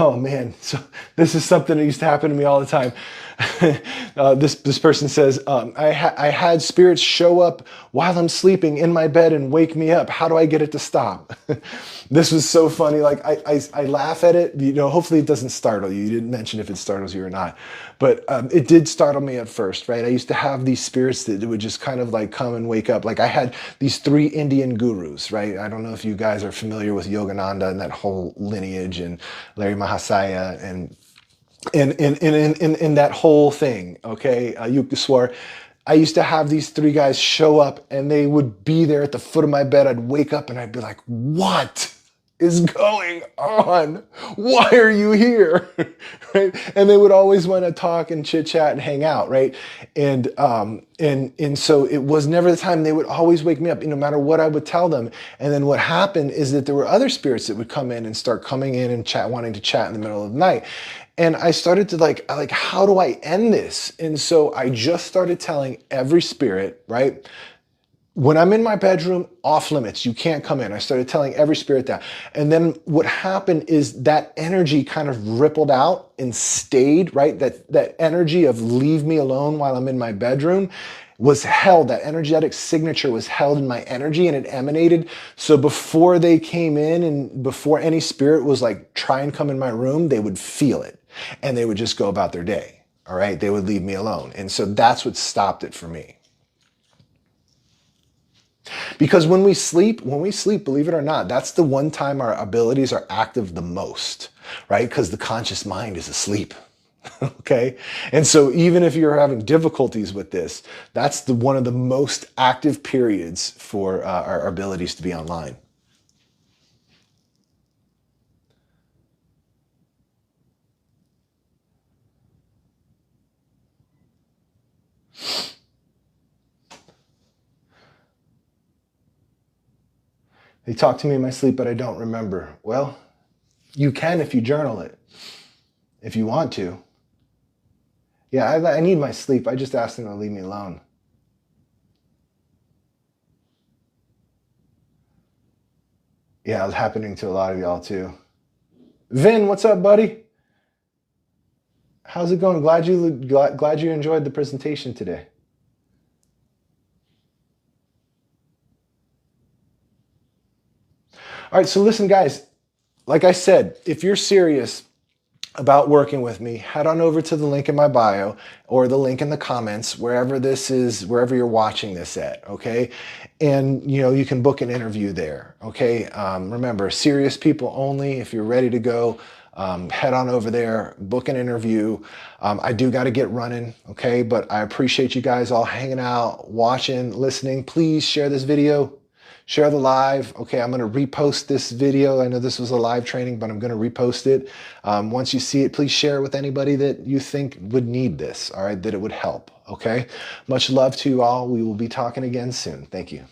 Oh man, so this is something that used to happen to me all the time. This person says, I had spirits show up while I'm sleeping in my bed and wake me up. How do I get it to stop? This was so funny. Like I laugh at it. You know, hopefully it doesn't startle you. You didn't mention if it startles you or not, but it did startle me at first, right? I used to have these spirits that would just kind of like come and wake up. Like I had these 3 Indian gurus, right? I don't know if you guys are familiar with Yogananda and that whole lineage and Larry Mahasaya and in that whole thing, okay, Yuktaswar. I used to have these 3 guys show up and they would be there at the foot of my bed. I'd wake up and I'd be like, what is going on? Why are you here? Right? And they would always want to talk and chit chat and hang out, right? And so it was never the time. They would always wake me up, no matter what I would tell them. And then what happened is that there were other spirits that would come in and start coming in and wanting to chat in the middle of the night. And I started to like, how do I end this? And so I just started telling every spirit, right? When I'm in my bedroom, off limits, you can't come in. I started telling every spirit that. And then what happened is that energy kind of rippled out and stayed, right? That energy of leave me alone while I'm in my bedroom was held. That energetic signature was held in my energy and it emanated. So before they came in and before any spirit was like, try and come in my room, they would feel it and they would just go about their day. All right. They would leave me alone. And so that's what stopped it for me. Because when we sleep, believe it or not, that's the one time our abilities are active the most, right? Because the conscious mind is asleep. Okay. And so even if you're having difficulties with this, that's one of the most active periods for our abilities to be online. They talk to me in my sleep, but I don't remember. Well, you can if you journal it, if you want to. Yeah, I need my sleep. I just asked them to leave me alone. Yeah, it's happening to a lot of y'all too. Vin, what's up, buddy? How's it going? Glad you enjoyed the presentation today. All right, so listen, guys, like I said, if you're serious about working with me, head on over to the link in my bio or the link in the comments, wherever this is, wherever you're watching this at, okay? And, you can book an interview there, okay? Remember, serious people only. If you're ready to go, head on over there, book an interview. I do got to get running, okay? But I appreciate you guys all hanging out, watching, listening. Please share this video. Share the live. Okay, I'm going to repost this video. I know this was a live training, but I'm going to repost it. Once you see it, please share it with anybody that you think would need this, all right, that it would help, okay? Much love to you all. We will be talking again soon. Thank you.